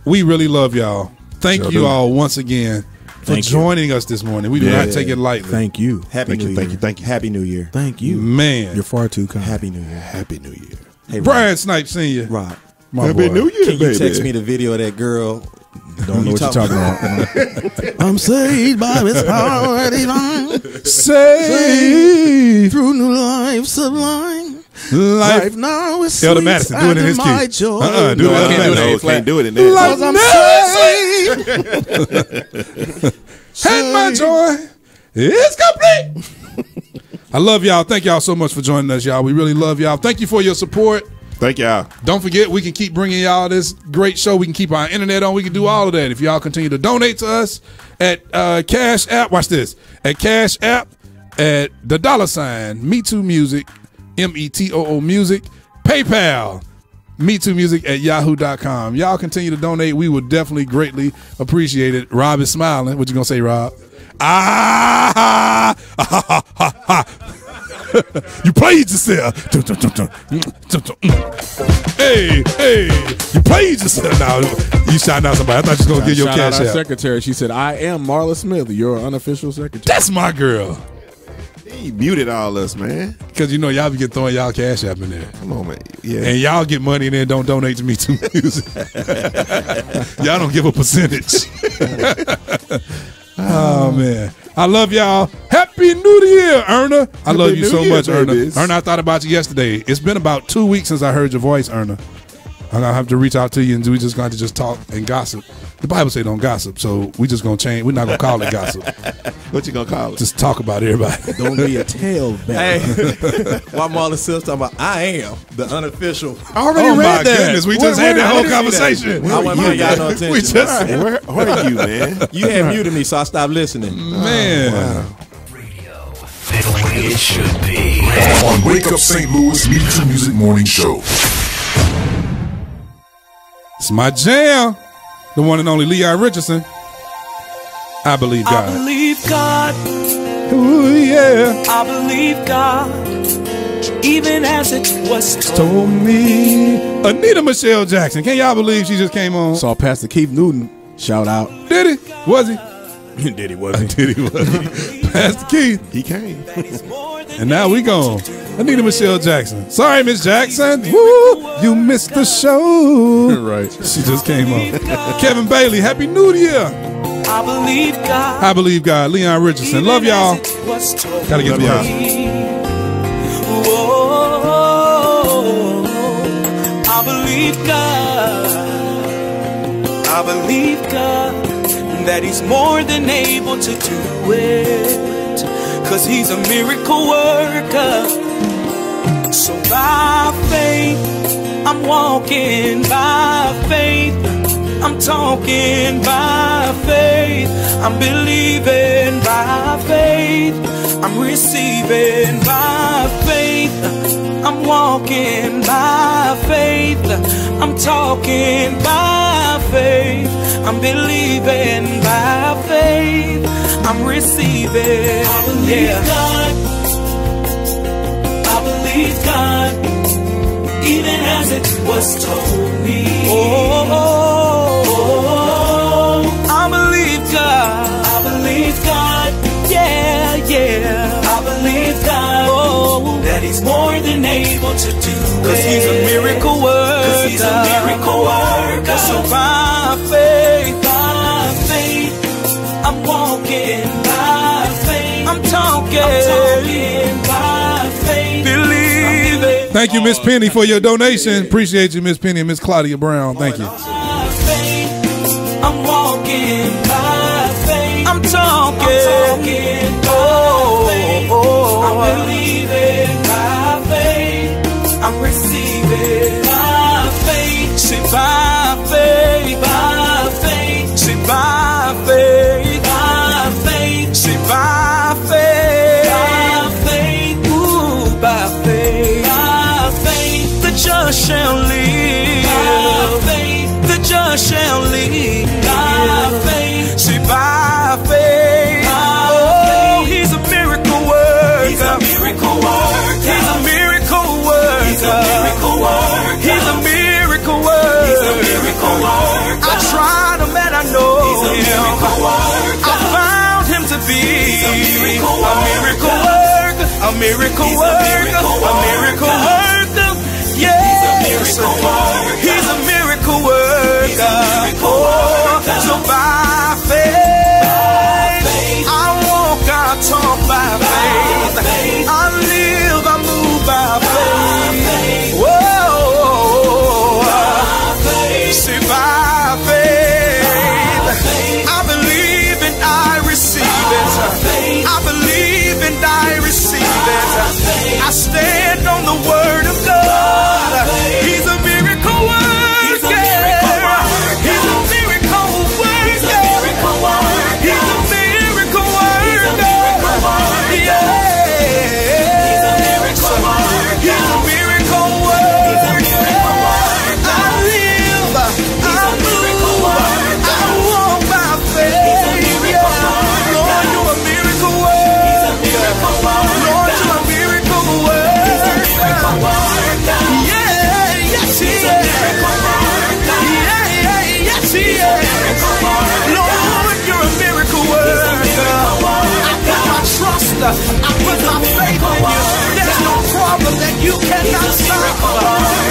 we really love y'all. Thank you all once again for joining us this morning. We do not take it lightly. Thank you. Happy New Year. Thank you. Happy New Year. Thank you. Man. You're far too kind. Happy New Year. Happy New Year. Hey, Brian Snipes Sr. Rob. Happy New Year, Can you text me the video of that girl? Don't know what you're talking about. I'm saved by His power divine. Saved through new life sublime. Life now is Elder sweet Madison doing it in his and my key. joy. Do it, No, Elder Madison. can't do it in there. Life I'm and my joy is complete. I love y'all. Thank y'all so much for joining us, y'all. We really love y'all. Thank you for your support. Thank y'all. Don't forget, we can keep bringing y'all this great show. We can keep our internet on. We can do all of that. If y'all continue to donate to us at Cash App, watch this, at Cash App, at the $ MeTooMusic, METOO Music, PayPal, MeTooMusic at yahoo.com. Y'all continue to donate. We would definitely greatly appreciate it. Rob is smiling. What you going to say, Rob? You played yourself. Hey, you played yourself. Now you shouting out somebody. I thought you was gonna give your Shout out cash our out. secretary. She said, "I am Marla Smith, your unofficial secretary." That's my girl. He muted all us, man. Because you know y'all be throwing y'all cash app in there. Come on, man. Yeah. And y'all get money and then don't donate to MeTooMusic. Y'all don't give a percentage. Oh man, I love y'all. Happy New Year, Erna. I love you so much, Erna. Erna, I thought about you yesterday. It's been about 2 weeks since I heard your voice, Erna. I'm gonna have to reach out to you, and we just going to just talk and gossip. The Bible say don't gossip, so we just gonna change. We're not gonna call it gossip. What you gonna call it? Just talk about everybody. Don't be a talebearer. Hey, while Marla Sills talking about, I am the unofficial. I already read that. Goodness, we just had that whole conversation. I wasn't paying y'all no attention. We just, where are you, man? You had muted me, so I stopped listening. Man. The way it should be. On Wake Up St. Louis MeTooMusic Morning Show. It's my jam. The one and only Leon Richardson. I believe God. I believe God. Ooh, yeah. I believe God. Even as it was Told me. Anita Michelle Jackson. Can y'all believe she just came on? Saw Pastor Keith Newton shout out. Did he? Was he? Did he? Was he? Did he? Was he? Pastor Keith. He came. And now we gone. Anita Michelle Jackson. Sorry, Miss Jackson. Woo! You missed the show. Right. She just came on. Kevin Bailey. Happy New Year. I believe God. I believe God. Leon Richardson. Love y'all. Gotta get to y'all. Whoa, I believe God. I believe God that He's more than able to do it, 'cause He's a miracle worker. So by faith, I'm walking by faith. I'm talking by faith. I'm believing by faith. I'm receiving by faith. I'm walking by faith. I'm talking by faith. I'm believing by faith. I'm receiving. I believe God. I believe God. Even as it was told me. I believe God. I believe God. Yeah, yeah. I believe God. That He's more than able to do. 'Cause He's a miracle worker. 'Cause He's a miracle worker. So by faith, I'm walking by faith. I'm talking by faith. Believe it. Thank you, Miss Penny, for your donation. Appreciate you, Miss Penny and Miss Claudia Brown. Thank you. I'm walking by faith. I'm talking by faith. I'm believing by faith. I'm receiving by faith. Say by faith. By faith. Say by faith. By faith. Say by faith. By faith. Ooh, by faith. By faith. The just shall live. By faith. The just shall live. By faith. Say by faith. Oh, He's a miracle worker. He's a miracle worker. He's a miracle worker. He's a miracle worker. He's a miracle worker. He's a miracle worker. I tried Him and I know He's a miracle worker. I found Him to be a miracle worker. A miracle worker. A miracle worker. Yeah. He's a miracle worker. He's a miracle worker. So by faith, I walk, I talk by faith. I live, I move by faith. Yes, he is. Lord, you're a miracle worker. I put my trust, I put my faith in you. There's no problem that you cannot solve.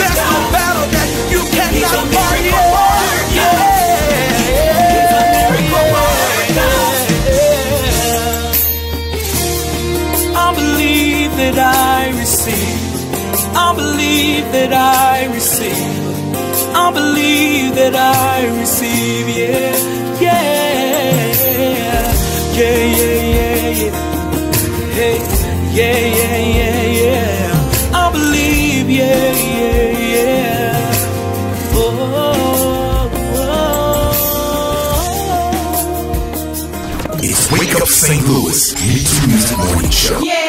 There's no battle that you cannot fight. I believe that I receive. I believe that I receive. I believe that I receive. Yeah, yeah, yeah, yeah, yeah, yeah, yeah, yeah, yeah, yeah. I believe. Yeah, yeah, yeah. Oh, It's Wake Up St. Louis, MeTooMusic Morning Show. yeah.